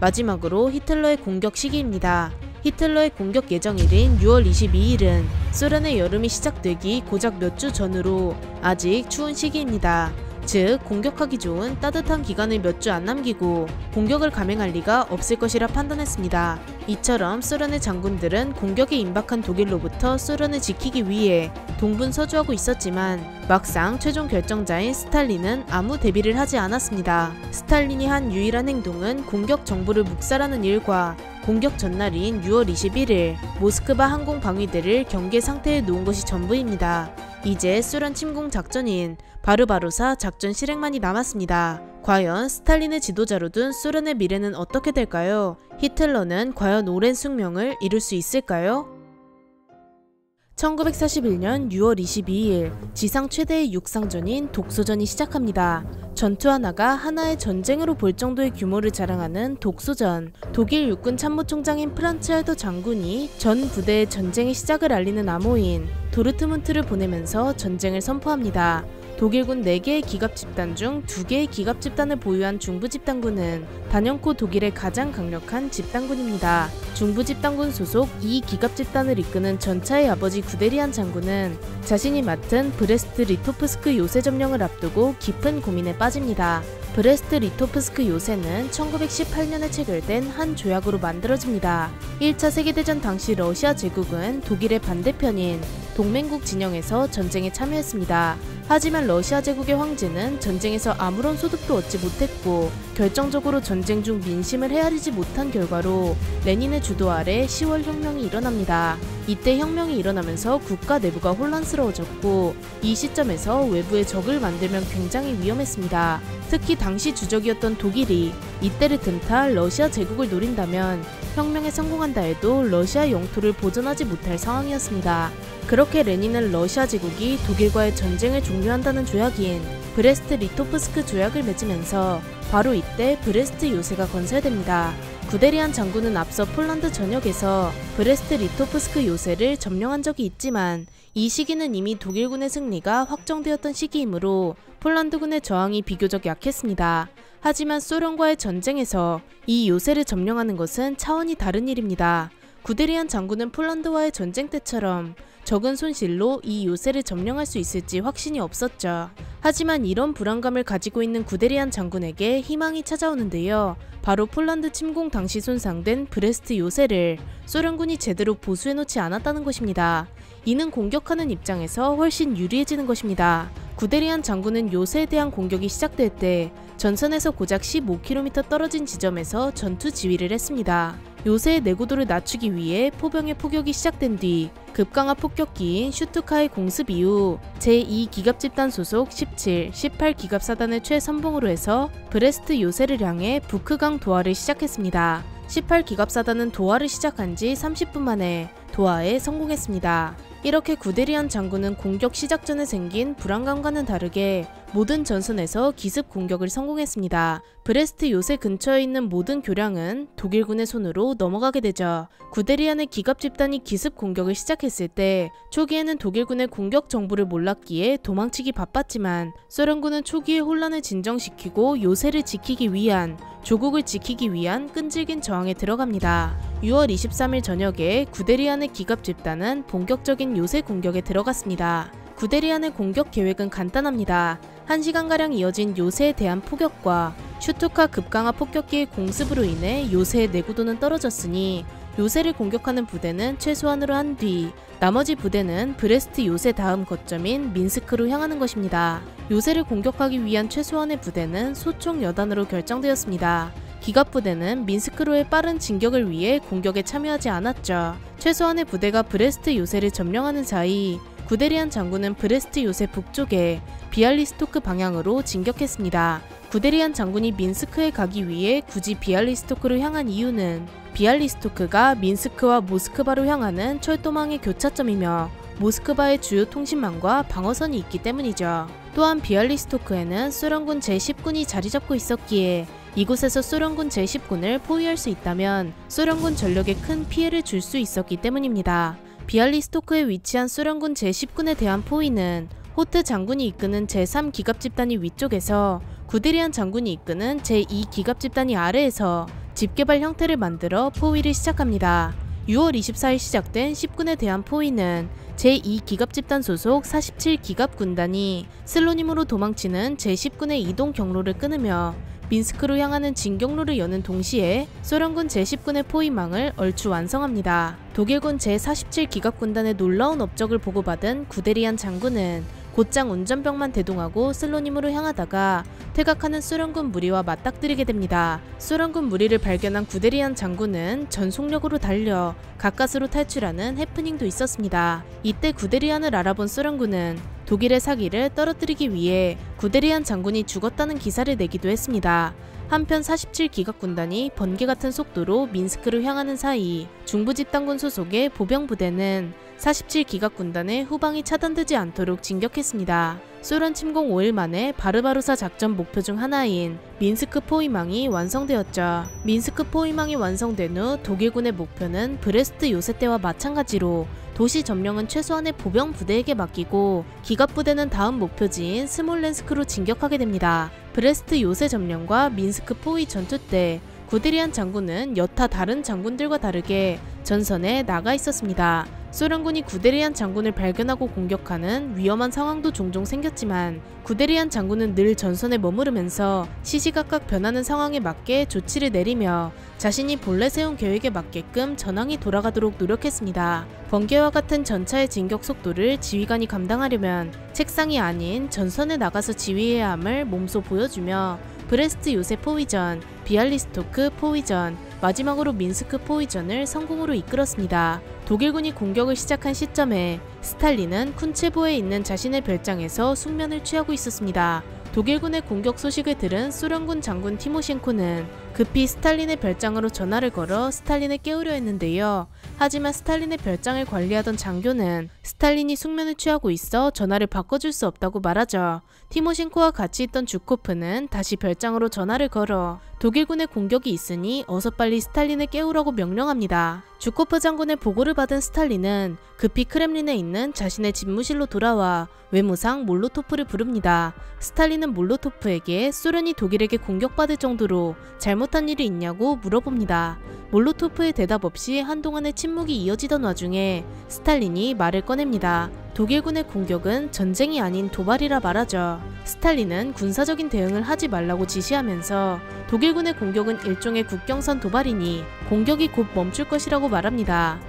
마지막으로 히틀러의 공격 시기입니다. 히틀러의 공격 예정일인 6월 22일은 소련의 여름이 시작되기 고작 몇 주 전으로 아직 추운 시기입니다. 즉 공격하기 좋은 따뜻한 기간을 몇 주 안 남기고 공격을 감행할 리가 없을 것이라 판단했습니다. 이처럼 소련의 장군들은 공격에 임박한 독일로부터 소련을 지키기 위해 동분서주하고 있었지만 막상 최종 결정자인 스탈린은 아무 대비를 하지 않았습니다. 스탈린이 한 유일한 행동은 공격 정보를 묵살하는 일과 공격 전날인 6월 21일 모스크바 항공 방위대를 경계 상태에 놓은 것이 전부입니다. 이제 소련 침공 작전인 바르바로사 작전 실행만이 남았습니다. 과연 스탈린의 지도자로 둔 소련의 미래는 어떻게 될까요? 히틀러는 과연 오랜 숙명을 이룰 수 있을까요? 1941년 6월 22일 지상 최대의 육상전인 독소전이 시작합니다. 전투 하나가 하나의 전쟁으로 볼 정도의 규모를 자랑하는 독소전. 독일 육군 참모총장인 프란츠 할더 장군이 전 부대의 전쟁의 시작을 알리는 암호인 도르트문트를 보내면서 전쟁을 선포합니다. 독일군 4개의 기갑집단 중 2개의 기갑집단을 보유한 중부집단군은 단연코 독일의 가장 강력한 집단군입니다. 중부집단군 소속 이 기갑집단을 이끄는 전차의 아버지 구데리안 장군은 자신이 맡은 브레스트 리토프스크 요새 점령을 앞두고 깊은 고민에 빠집니다. 브레스트 리토프스크 요새는 1918년에 체결된 한 조약으로 만들어집니다. 1차 세계대전 당시 러시아 제국은 독일의 반대편인 동맹국 진영에서 전쟁에 참여했습니다. 하지만 러시아 제국의 황제는 전쟁에서 아무런 소득도 얻지 못했고 결정적으로 전쟁 중 민심을 헤아리지 못한 결과로 레닌의 주도 아래 10월 혁명이 일어납니다. 이때 혁명이 일어나면서 국가 내부가 혼란스러워졌고 이 시점에서 외부의 적을 만들면 굉장히 위험했습니다. 특히 당시 주적이었던 독일이 이때를 틈타 러시아 제국을 노린다면 혁명에 성공한다 해도 러시아 영토를 보존하지 못할 상황이었습니다. 그렇게 레닌은 러시아 제국이 독일과의 전쟁을 종료한다는 조약인 브레스트 리토프스크 조약을 맺으면서 바로 이때 브레스트 요새가 건설됩니다. 구데리안 장군은 앞서 폴란드 전역에서 브레스트 리토프스크 요새를 점령한 적이 있지만 이 시기는 이미 독일군의 승리가 확정되었던 시기이므로 폴란드군의 저항이 비교적 약했습니다. 하지만 소련과의 전쟁에서 이 요새를 점령하는 것은 차원이 다른 일입니다. 구데리안 장군은 폴란드와의 전쟁 때처럼 적은 손실로 이 요새를 점령할 수 있을지 확신이 없었죠. 하지만 이런 불안감을 가지고 있는 구데리안 장군에게 희망이 찾아오는데요. 바로 폴란드 침공 당시 손상된 브레스트 요새를 소련군이 제대로 보수해놓지 않았다는 것입니다. 이는 공격하는 입장에서 훨씬 유리해지는 것입니다. 구데리안 장군은 요새에 대한 공격이 시작될 때 전선에서 고작 15km 떨어진 지점에서 전투 지휘를 했습니다. 요새의 내구도를 낮추기 위해 포병의 포격이 시작된 뒤 급강화 폭격기인 슈투카의 공습 이후 제2기갑집단 소속 17, 18기갑사단을 최선봉으로 해서 브레스트 요새를 향해 부크강 도하를 시작했습니다. 18기갑사단은 도하를 시작한 지 30분 만에 도하에 성공했습니다. 이렇게 구데리안 장군은 공격 시작 전에 생긴 불안감과는 다르게 모든 전선에서 기습 공격을 성공했습니다. 브레스트 요새 근처에 있는 모든 교량은 독일군의 손으로 넘어가게 되죠. 구데리안의 기갑 집단이 기습 공격을 시작했을 때 초기에는 독일군의 공격 정보를 몰랐기에 도망치기 바빴지만 소련군은 초기의 혼란을 진정시키고 요새를 지키기 위한 조국을 지키기 위한 끈질긴 저항에 들어갑니다. 6월 23일 저녁에 구데리안의 기갑 집단은 본격적인 요새 공격에 들어갔습니다. 구데리안의 공격 계획은 간단합니다. 1시간가량 이어진 요새에 대한 포격과 슈투카 급강화 폭격기의 공습으로 인해 요새의 내구도는 떨어졌으니 요새를 공격하는 부대는 최소한으로 한 뒤 나머지 부대는 브레스트 요새 다음 거점인 민스크로 향하는 것입니다. 요새를 공격하기 위한 최소한의 부대는 소총 여단으로 결정되었습니다. 기갑부대는 민스크로의 빠른 진격을 위해 공격에 참여하지 않았죠. 최소한의 부대가 브레스트 요새를 점령하는 사이 구데리안 장군은 브레스트 요새 북쪽에 비알리스토크 방향으로 진격했습니다. 구데리안 장군이 민스크에 가기 위해 굳이 비알리스토크로 향한 이유는 비알리스토크가 민스크와 모스크바로 향하는 철도망의 교차점이며 모스크바의 주요 통신망과 방어선이 있기 때문이죠. 또한 비알리스토크에는 소련군 제10군이 자리 잡고 있었기에 이곳에서 소련군 제10군을 포위할 수 있다면 소련군 전력에 큰 피해를 줄 수 있었기 때문입니다. 비알리스토크에 위치한 소련군 제10군에 대한 포위는 호트 장군이 이끄는 제3기갑집단이 위쪽에서 구데리안 장군이 이끄는 제2기갑집단이 아래에서 집계발 형태를 만들어 포위를 시작합니다. 6월 24일 시작된 10군에 대한 포위는 제2기갑집단 소속 47기갑군단이 슬로님으로 도망치는 제10군의 이동 경로를 끊으며 민스크로 향하는 진경로를 여는 동시에 소련군 제10군의 포위망을 얼추 완성합니다. 독일군 제47기갑군단의 놀라운 업적을 보고받은 구데리안 장군은 곧장 운전병만 대동하고 슬로님으로 향하다가 퇴각하는 소련군 무리와 맞닥뜨리게 됩니다. 소련군 무리를 발견한 구데리안 장군은 전속력으로 달려 가까스로 탈출하는 해프닝도 있었습니다. 이때 구데리안을 알아본 소련군은 독일의 사기를 떨어뜨리기 위해 구데리안 장군이 죽었다는 기사를 내기도 했습니다. 한편 47기갑군단이 번개 같은 속도로 민스크를 향하는 사이 중부집단군 소속의 보병부대는 47기갑군단의 후방이 차단되지 않도록 진격했습니다. 소련 침공 5일 만에 바르바로사 작전 목표 중 하나인 민스크 포위망이 완성되었죠. 민스크 포위망이 완성된 후 독일군의 목표는 브레스트 요새 때와 마찬가지로 도시 점령은 최소한의 보병 부대에게 맡기고 기갑부대는 다음 목표지인 스몰렌스크로 진격하게 됩니다. 브레스트 요새 점령과 민스크 포위 전투 때 구데리안 장군은 여타 다른 장군들과 다르게 전선에 나가 있었습니다. 소련군이 구데리안 장군을 발견하고 공격하는 위험한 상황도 종종 생겼지만 구데리안 장군은 늘 전선에 머무르면서 시시각각 변하는 상황에 맞게 조치를 내리며 자신이 본래 세운 계획에 맞게끔 전황이 돌아가도록 노력했습니다. 번개와 같은 전차의 진격 속도를 지휘관이 감당하려면 책상이 아닌 전선에 나가서 지휘해야 함을 몸소 보여주며 브레스트 요새 포위전, 비알리스토크 포위전, 마지막으로 민스크 포위전을 성공으로 이끌었습니다. 독일군이 공격을 시작한 시점에 스탈린은 쿤체보에 있는 자신의 별장에서 숙면을 취하고 있었습니다. 독일군의 공격 소식을 들은 소련군 장군 티모셴코는 급히 스탈린의 별장으로 전화를 걸어 스탈린을 깨우려 했는데요. 하지만 스탈린의 별장을 관리하던 장교는 스탈린이 숙면을 취하고 있어 전화를 바꿔줄 수 없다고 말하죠. 티모셴코와 같이 있던 주코프는 다시 별장으로 전화를 걸어 독일군의 공격이 있으니 어서 빨리 스탈린을 깨우라고 명령합니다. 주코프 장군의 보고를 받은 스탈린은 급히 크렘린에 있는 자신의 집무실로 돌아와 외무상 몰로토프를 부릅니다. 스탈린은 몰로토프에게 소련이 독일에게 공격받을 정도로 잘못한 일이 있냐고 물어봅니다. 몰로토프의 대답 없이 한동안의 침묵이 이어지던 와중에 스탈린이 말을 꺼냅니다. 독일군의 공격은 전쟁이 아닌 도발이라 말하죠. 스탈린은 군사적인 대응을 하지 말라고 지시하면서 독일군의 공격은 일종의 국경선 도발이니 공격이 곧 멈출 것이라고 말합니다.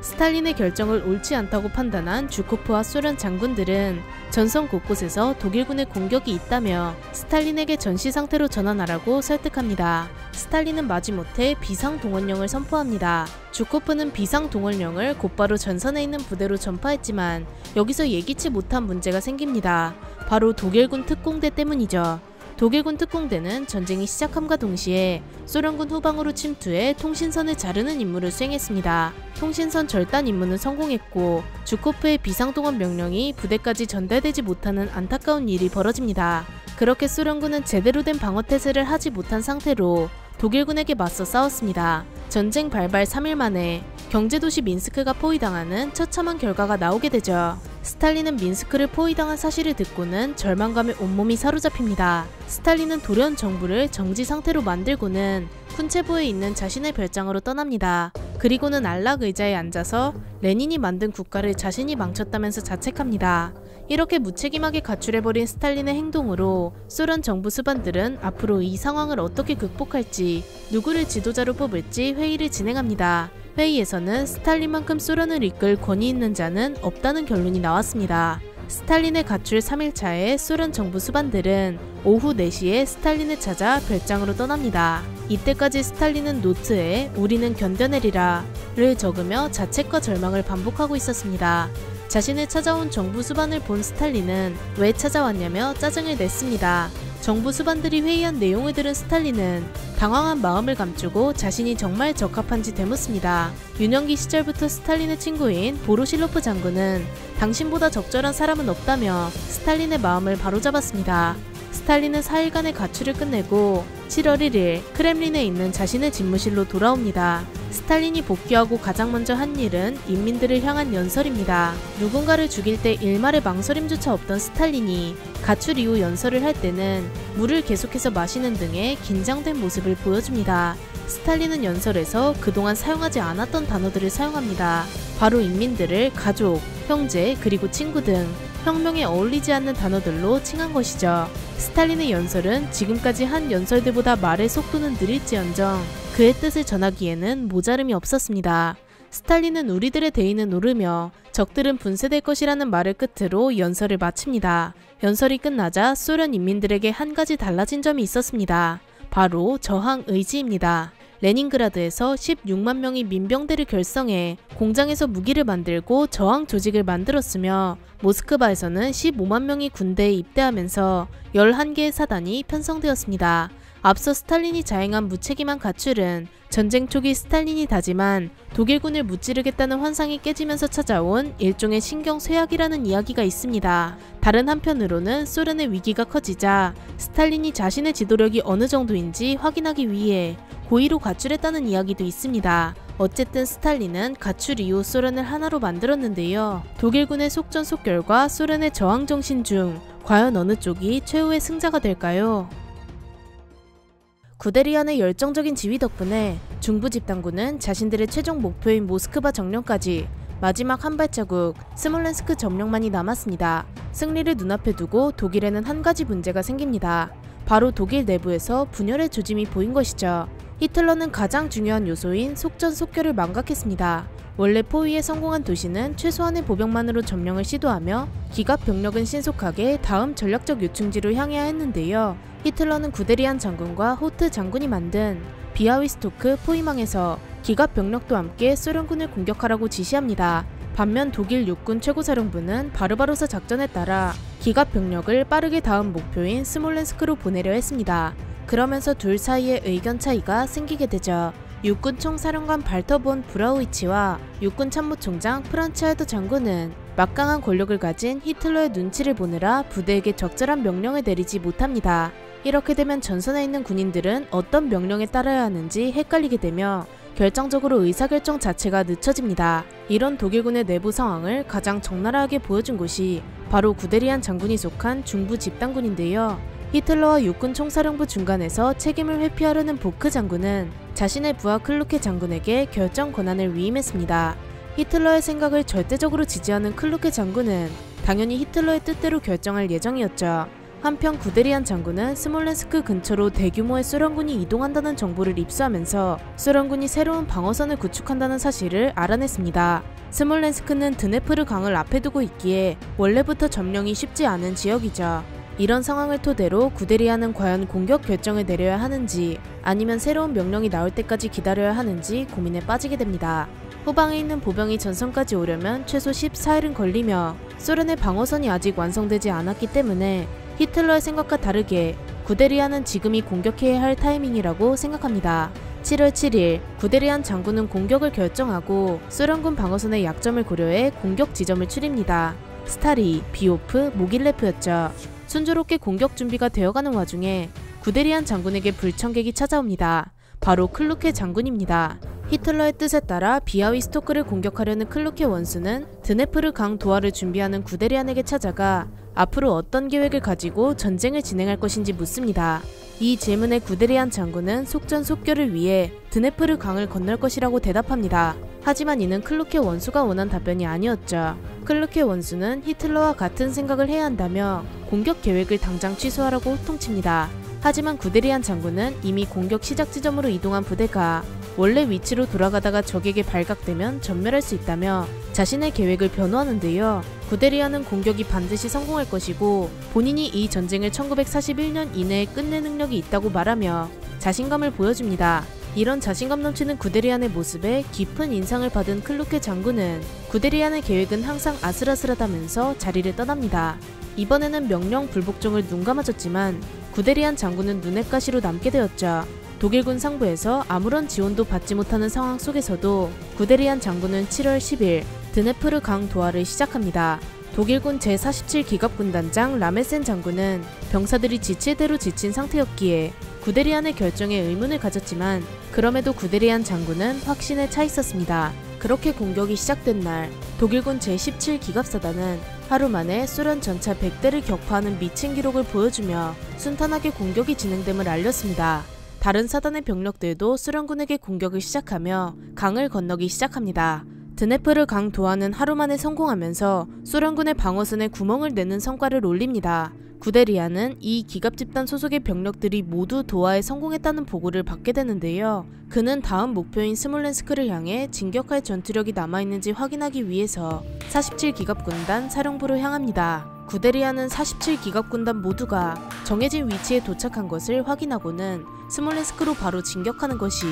스탈린의 결정을 옳지 않다고 판단한 주코프와 소련 장군들은 전선 곳곳에서 독일군의 공격이 있다며 스탈린에게 전시 상태로 전환하라고 설득합니다. 스탈린은 마지못해 비상동원령을 선포합니다. 주코프는 비상동원령을 곧바로 전선에 있는 부대로 전파했지만 여기서 예기치 못한 문제가 생깁니다. 바로 독일군 특공대 때문이죠. 독일군 특공대는 전쟁이 시작함과 동시에 소련군 후방으로 침투해 통신선을 자르는 임무를 수행했습니다. 통신선 절단 임무는 성공했고 주코프의 비상동원 명령이 부대까지 전달되지 못하는 안타까운 일이 벌어집니다. 그렇게 소련군은 제대로 된 방어태세를 하지 못한 상태로 독일군에게 맞서 싸웠습니다. 전쟁 발발 3일 만에 경제도시 민스크가 포위당하는 처참한 결과가 나오게 되죠. 스탈린은 민스크를 포위당한 사실을 듣고는 절망감에 온몸이 사로잡힙니다. 스탈린은 돌연 정부를 정지 상태로 만들고는 쿤체보에 있는 자신의 별장으로 떠납니다. 그리고는 안락 의자에 앉아서 레닌이 만든 국가를 자신이 망쳤다면서 자책합니다. 이렇게 무책임하게 가출해버린 스탈린의 행동으로 소련 정부 수반들은 앞으로 이 상황을 어떻게 극복할지, 누구를 지도자로 뽑을지 회의를 진행합니다. 회의에서는 스탈린만큼 소련을 이끌 권위 있는 자는 없다는 결론이 나왔습니다. 스탈린의 가출 3일차에 소련 정부 수반들은 오후 4시에 스탈린을 찾아 별장으로 떠납니다. 이때까지 스탈린은 노트에 "우리는 견뎌내리라"를 적으며 자책과 절망을 반복하고 있었습니다. 자신을 찾아온 정부 수반을 본 스탈린은 왜 찾아왔냐며 짜증을 냈습니다. 정부 수반들이 회의한 내용을 들은 스탈린은 당황한 마음을 감추고 자신이 정말 적합한지 되묻습니다. 유년기 시절부터 스탈린의 친구인 보로실로프 장군은 당신보다 적절한 사람은 없다며 스탈린의 마음을 바로잡았습니다. 스탈린은 4일간의 가출을 끝내고 7월 1일 크렘린에 있는 자신의 집무실로 돌아옵니다. 스탈린이 복귀하고 가장 먼저 한 일은 인민들을 향한 연설입니다. 누군가를 죽일 때 일말의 망설임조차 없던 스탈린이 가출 이후 연설을 할 때는 물을 계속해서 마시는 등의 긴장된 모습을 보여줍니다. 스탈린은 연설에서 그동안 사용하지 않았던 단어들을 사용합니다. 바로 인민들을 가족, 형제, 그리고 친구 등 혁명에 어울리지 않는 단어들로 칭한 것이죠. 스탈린의 연설은 지금까지 한 연설들보다 말의 속도는 느릴지언정 그의 뜻을 전하기에는 모자름이 없었습니다. 스탈린은 우리들의 대의는 오르며 적들은 분쇄될 것이라는 말을 끝으로 연설을 마칩니다. 연설이 끝나자 소련 인민들에게 한 가지 달라진 점이 있었습니다. 바로 저항 의지입니다. 레닌그라드에서 16만 명이 민병대를 결성해 공장에서 무기를 만들고 저항 조직을 만들었으며 모스크바에서는 15만 명이 군대에 입대하면서 11개의 사단이 편성되었습니다. 앞서 스탈린이 자행한 무책임한 가출은 전쟁 초기 스탈린이 다짐한 독일군을 무찌르겠다는 환상이 깨지면서 찾아온 일종의 신경쇠약이라는 이야기가 있습니다. 다른 한편으로는 소련의 위기가 커지자 스탈린이 자신의 지도력이 어느 정도인지 확인하기 위해 고의로 가출했다는 이야기도 있습니다. 어쨌든 스탈린은 가출 이후 소련을 하나로 만들었는데요. 독일군의 속전속결과 소련의 저항정신 중 과연 어느 쪽이 최후의 승자가 될까요? 구데리안의 열정적인 지휘 덕분에 중부 집단군은 자신들의 최종 목표인 모스크바 점령까지 마지막 한 발자국 스몰렌스크 점령만이 남았습니다. 승리를 눈앞에 두고 독일에는 한 가지 문제가 생깁니다. 바로 독일 내부에서 분열의 조짐이 보인 것이죠. 히틀러는 가장 중요한 요소인 속전속결을 망각했습니다. 원래 포위에 성공한 도시는 최소한의 보병만으로 점령을 시도하며 기갑 병력은 신속하게 다음 전략적 요충지로 향해야 했는데요. 히틀러는 구데리안 장군과 호트 장군이 만든 비아위스토크 포위망에서 기갑 병력도 함께 소련군을 공격하라고 지시합니다. 반면 독일 육군 최고사령부는 바르바로사 작전에 따라 기갑 병력을 빠르게 다음 목표인 스몰렌스크로 보내려 했습니다. 그러면서 둘 사이에 의견 차이가 생기게 되죠. 육군 총사령관 발터 본 브라우이치와 육군 참모총장 프란츠 할더 장군은 막강한 권력을 가진 히틀러의 눈치를 보느라 부대에게 적절한 명령을 내리지 못합니다. 이렇게 되면 전선에 있는 군인들은 어떤 명령에 따라야 하는지 헷갈리게 되며 결정적으로 의사결정 자체가 늦춰집니다. 이런 독일군의 내부 상황을 가장 적나라하게 보여준 곳이 바로 구데리안 장군이 속한 중부 집단군인데요. 히틀러와 육군 총사령부 중간에서 책임을 회피하려는 보크 장군은 자신의 부하 클루케 장군에게 결정 권한을 위임했습니다. 히틀러의 생각을 절대적으로 지지하는 클루케 장군은 당연히 히틀러의 뜻대로 결정할 예정이었죠. 한편 구데리안 장군은 스몰렌스크 근처로 대규모의 소련군이 이동한다는 정보를 입수하면서 소련군이 새로운 방어선을 구축한다는 사실을 알아냈습니다. 스몰렌스크는 드네프르 강을 앞에 두고 있기에 원래부터 점령이 쉽지 않은 지역이죠. 이런 상황을 토대로 구데리안은 과연 공격 결정을 내려야 하는지 아니면 새로운 명령이 나올 때까지 기다려야 하는지 고민에 빠지게 됩니다. 후방에 있는 보병이 전선까지 오려면 최소 14일은 걸리며 소련의 방어선이 아직 완성되지 않았기 때문에 히틀러의 생각과 다르게 구데리안은 지금이 공격해야 할 타이밍이라고 생각합니다. 7월 7일 구데리안 장군은 공격을 결정하고 소련군 방어선의 약점을 고려해 공격 지점을 추립니다. 스타리, 비오프, 모길레프였죠. 순조롭게 공격 준비가 되어가는 와중에 구데리안 장군에게 불청객이 찾아옵니다. 바로 클루케 장군입니다. 히틀러의 뜻에 따라 비아위스토크를 공격하려는 클루케 원수는 드네프르 강 도하를 준비하는 구데리안에게 찾아가 앞으로 어떤 계획을 가지고 전쟁을 진행할 것인지 묻습니다. 이 질문에 구데리안 장군은 속전속결을 위해 드네프르 강을 건널 것이라고 대답합니다. 하지만 이는 클루케 원수가 원한 답변이 아니었죠. 클루케 원수는 히틀러와 같은 생각을 해야 한다며 공격 계획을 당장 취소하라고 호통칩니다. 하지만 구데리안 장군은 이미 공격 시작 지점으로 이동한 부대가 원래 위치로 돌아가다가 적에게 발각되면 전멸할 수 있다며 자신의 계획을 변호하는데요. 구데리안은 공격이 반드시 성공할 것이고 본인이 이 전쟁을 1941년 이내에 끝낼 능력이 있다고 말하며 자신감을 보여줍니다. 이런 자신감 넘치는 구데리안의 모습에 깊은 인상을 받은 클루케 장군은 구데리안의 계획은 항상 아슬아슬하다면서 자리를 떠납니다. 이번에는 명령 불복종을 눈감아줬지만 구데리안 장군은 눈엣 가시로 남게 되었죠. 독일군 상부에서 아무런 지원도 받지 못하는 상황 속에서도 구데리안 장군은 7월 10일 드네프르 강 도하를 시작합니다. 독일군 제47기갑군단장 라메센 장군은 병사들이 지칠 대로 지친 상태였기에 구데리안의 결정에 의문을 가졌지만 그럼에도 구데리안 장군은 확신에 차 있었습니다. 그렇게 공격이 시작된 날 독일군 제17기갑사단은 하루 만에 소련 전차 100대를 격파하는 미친 기록을 보여주며 순탄하게 공격이 진행됨을 알렸습니다. 다른 사단의 병력들도 소련군에게 공격을 시작하며 강을 건너기 시작합니다. 드네프르 강 도하는 하루 만에 성공하면서 소련군의 방어선에 구멍을 내는 성과를 올립니다. 구데리안은 이 기갑집단 소속의 병력들이 모두 도하에 성공했다는 보고를 받게 되는데요. 그는 다음 목표인 스몰렌스크를 향해 진격할 전투력이 남아있는지 확인하기 위해서 47기갑군단 사령부로 향합니다. 구데리안은 47기갑군단 모두가 정해진 위치에 도착한 것을 확인하고는 스몰렌스크로 바로 진격하는 것이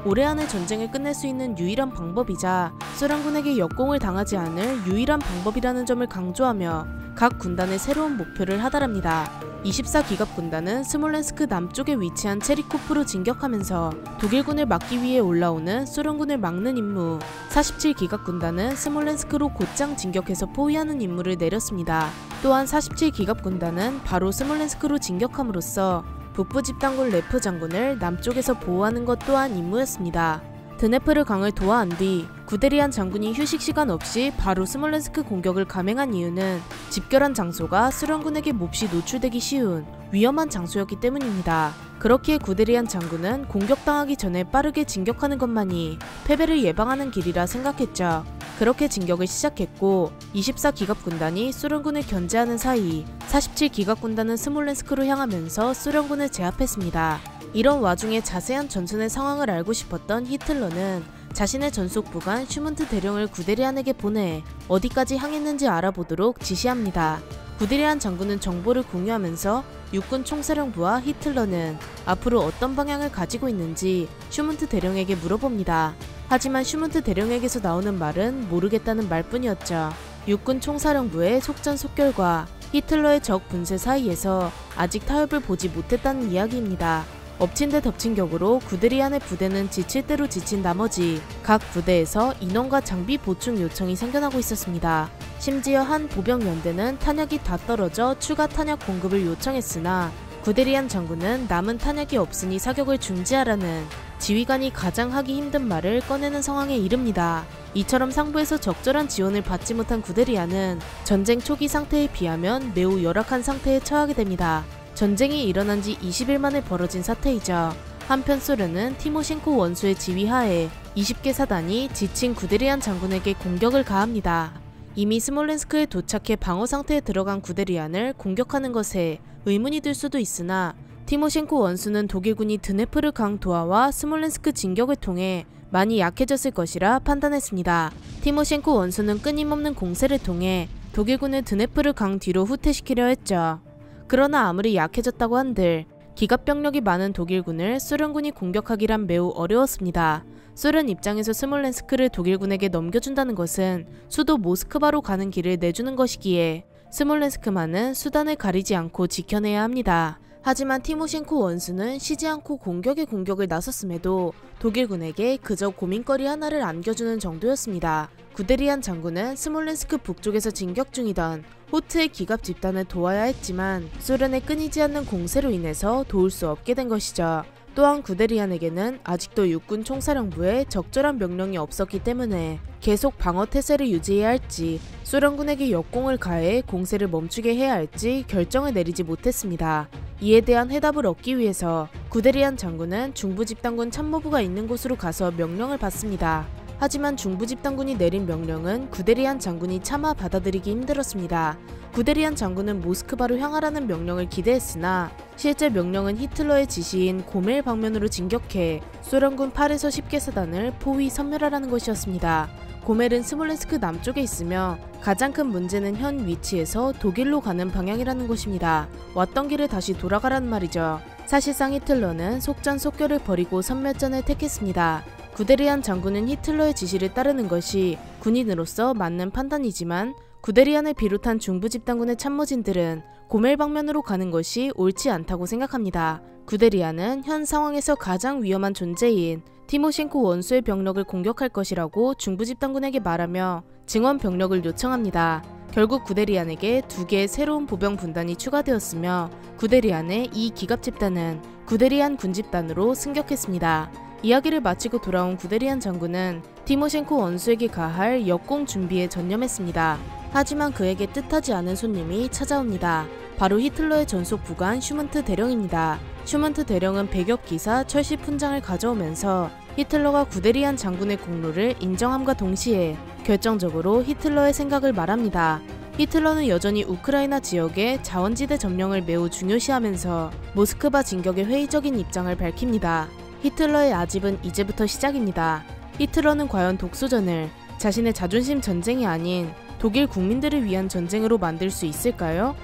오래 안에 전쟁을 끝낼 수 있는 유일한 방법이자 소련군에게 역공을 당하지 않을 유일한 방법이라는 점을 강조하며 각 군단의 새로운 목표를 하달합니다. 24기갑군단은 스몰렌스크 남쪽에 위치한 체리코프로 진격하면서 독일군을 막기 위해 올라오는 소련군을 막는 임무, 47기갑군단은 스몰렌스크로 곧장 진격해서 포위하는 임무를 내렸습니다. 또한 47기갑군단은 바로 스몰렌스크로 진격함으로써 북부 집단군 레프 장군을 남쪽에서 보호하는 것 또한 임무였습니다. 드네프르 강을 도하한 뒤 구데리안 장군이 휴식 시간 없이 바로 스몰렌스크 공격을 감행한 이유는 집결한 장소가 소련군에게 몹시 노출되기 쉬운 위험한 장소였기 때문입니다. 그렇기에 구데리안 장군은 공격당하기 전에 빠르게 진격하는 것만이 패배를 예방하는 길이라 생각했죠. 그렇게 진격을 시작했고 24기갑군단이 소련군을 견제하는 사이 47기갑군단은 스몰렌스크로 향하면서 소련군을 제압했습니다. 이런 와중에 자세한 전선의 상황을 알고 싶었던 히틀러는 자신의 전속부관 슈문트 대령을 구데리안에게 보내 어디까지 향했는지 알아보도록 지시합니다. 구데리안 장군은 정보를 공유하면서 육군 총사령부와 히틀러는 앞으로 어떤 방향을 가지고 있는지 슈문트 대령에게 물어봅니다. 하지만 슈문트 대령에게서 나오는 말은 모르겠다는 말뿐이었죠. 육군 총사령부의 속전속결과 히틀러의 적 분쇄 사이에서 아직 타협을 보지 못했다는 이야기입니다. 엎친 데 덮친 격으로 구데리안의 부대는 지칠 대로 지친 나머지 각 부대에서 인원과 장비 보충 요청이 생겨나고 있었습니다. 심지어 한 보병연대는 탄약이 다 떨어져 추가 탄약 공급을 요청했으나 구데리안 장군은 남은 탄약이 없으니 사격을 중지하라는 지휘관이 가장 하기 힘든 말을 꺼내는 상황에 이릅니다. 이처럼 상부에서 적절한 지원을 받지 못한 구데리안은 전쟁 초기 상태에 비하면 매우 열악한 상태에 처하게 됩니다. 전쟁이 일어난 지 20일 만에 벌어진 사태이죠. 한편 소련은 티모셴코 원수의 지휘하에 20개 사단이 지친 구데리안 장군에게 공격을 가합니다. 이미 스몰렌스크에 도착해 방어 상태에 들어간 구데리안을 공격하는 것에 의문이 들 수도 있으나 티모셴코 원수는 독일군이 드네프르 강 도하와 스몰렌스크 진격을 통해 많이 약해졌을 것이라 판단했습니다. 티모셴코 원수는 끊임없는 공세를 통해 독일군을 드네프르 강 뒤로 후퇴시키려 했죠. 그러나 아무리 약해졌다고 한들 기갑병력이 많은 독일군을 소련군이 공격하기란 매우 어려웠습니다. 소련 입장에서 스몰렌스크를 독일군에게 넘겨준다는 것은 수도 모스크바로 가는 길을 내주는 것이기에 스몰렌스크만은 수단을 가리지 않고 지켜내야 합니다. 하지만 티모셴코 원수는 쉬지 않고 공격에 공격을 나섰음에도 독일군에게 그저 고민거리 하나를 안겨주는 정도였습니다. 구데리안 장군은 스몰렌스크 북쪽에서 진격 중이던 호트의 기갑 집단을 도와야 했지만 소련의 끊이지 않는 공세로 인해서 도울 수 없게 된 것이죠. 또한 구데리안에게는 아직도 육군 총사령부에 적절한 명령이 없었기 때문에 계속 방어 태세를 유지해야 할지 소련군에게 역공을 가해 공세를 멈추게 해야 할지 결정을 내리지 못했습니다. 이에 대한 해답을 얻기 위해서 구데리안 장군은 중부집단군 참모부가 있는 곳으로 가서 명령을 받습니다. 하지만 중부집단군이 내린 명령은 구데리안 장군이 차마 받아들이기 힘들었습니다. 구데리안 장군은 모스크바로 향하라는 명령을 기대했으나 실제 명령은 히틀러의 지시인 고멜 방면으로 진격해 소련군 8에서 10개 사단을 포위 섬멸하라는 것이었습니다. 고멜은 스몰렌스크 남쪽에 있으며 가장 큰 문제는 현 위치에서 독일로 가는 방향이라는 것입니다. 왔던 길을 다시 돌아가라는 말이죠. 사실상 히틀러는 속전속결을 벌이고 선멸전을 택했습니다. 구데리안 장군은 히틀러의 지시를 따르는 것이 군인으로서 맞는 판단이지만 구데리안을 비롯한 중부집단군의 참모진들은 고멜 방면으로 가는 것이 옳지 않다고 생각합니다. 구데리안은 현 상황에서 가장 위험한 존재인 티모셴코 원수의 병력을 공격할 것이라고 중부집단군에게 말하며 증원 병력을 요청합니다. 결국 구데리안에게 2개의 새로운 보병 분단이 추가되었으며 구데리안의 이 기갑 집단은 구데리안 군집단으로 승격했습니다. 이야기를 마치고 돌아온 구데리안 장군은 티모셴코 원수에게 가할 역공 준비에 전념했습니다. 하지만 그에게 뜻하지 않은 손님이 찾아옵니다. 바로 히틀러의 전속 부관 슈문트 대령입니다. 슈문트 대령은 배격 기사 철시 훈장을 가져오면서 히틀러가 구데리안 장군의 공로를 인정함과 동시에 결정적으로 히틀러의 생각을 말합니다. 히틀러는 여전히 우크라이나 지역의 자원지대 점령을 매우 중요시하면서 모스크바 진격의 회의적인 입장을 밝힙니다. 히틀러의 아집은 이제부터 시작입니다. 히틀러는 과연 독소전을 자신의 자존심 전쟁이 아닌 독일 국민들을 위한 전쟁으로 만들 수 있을까요?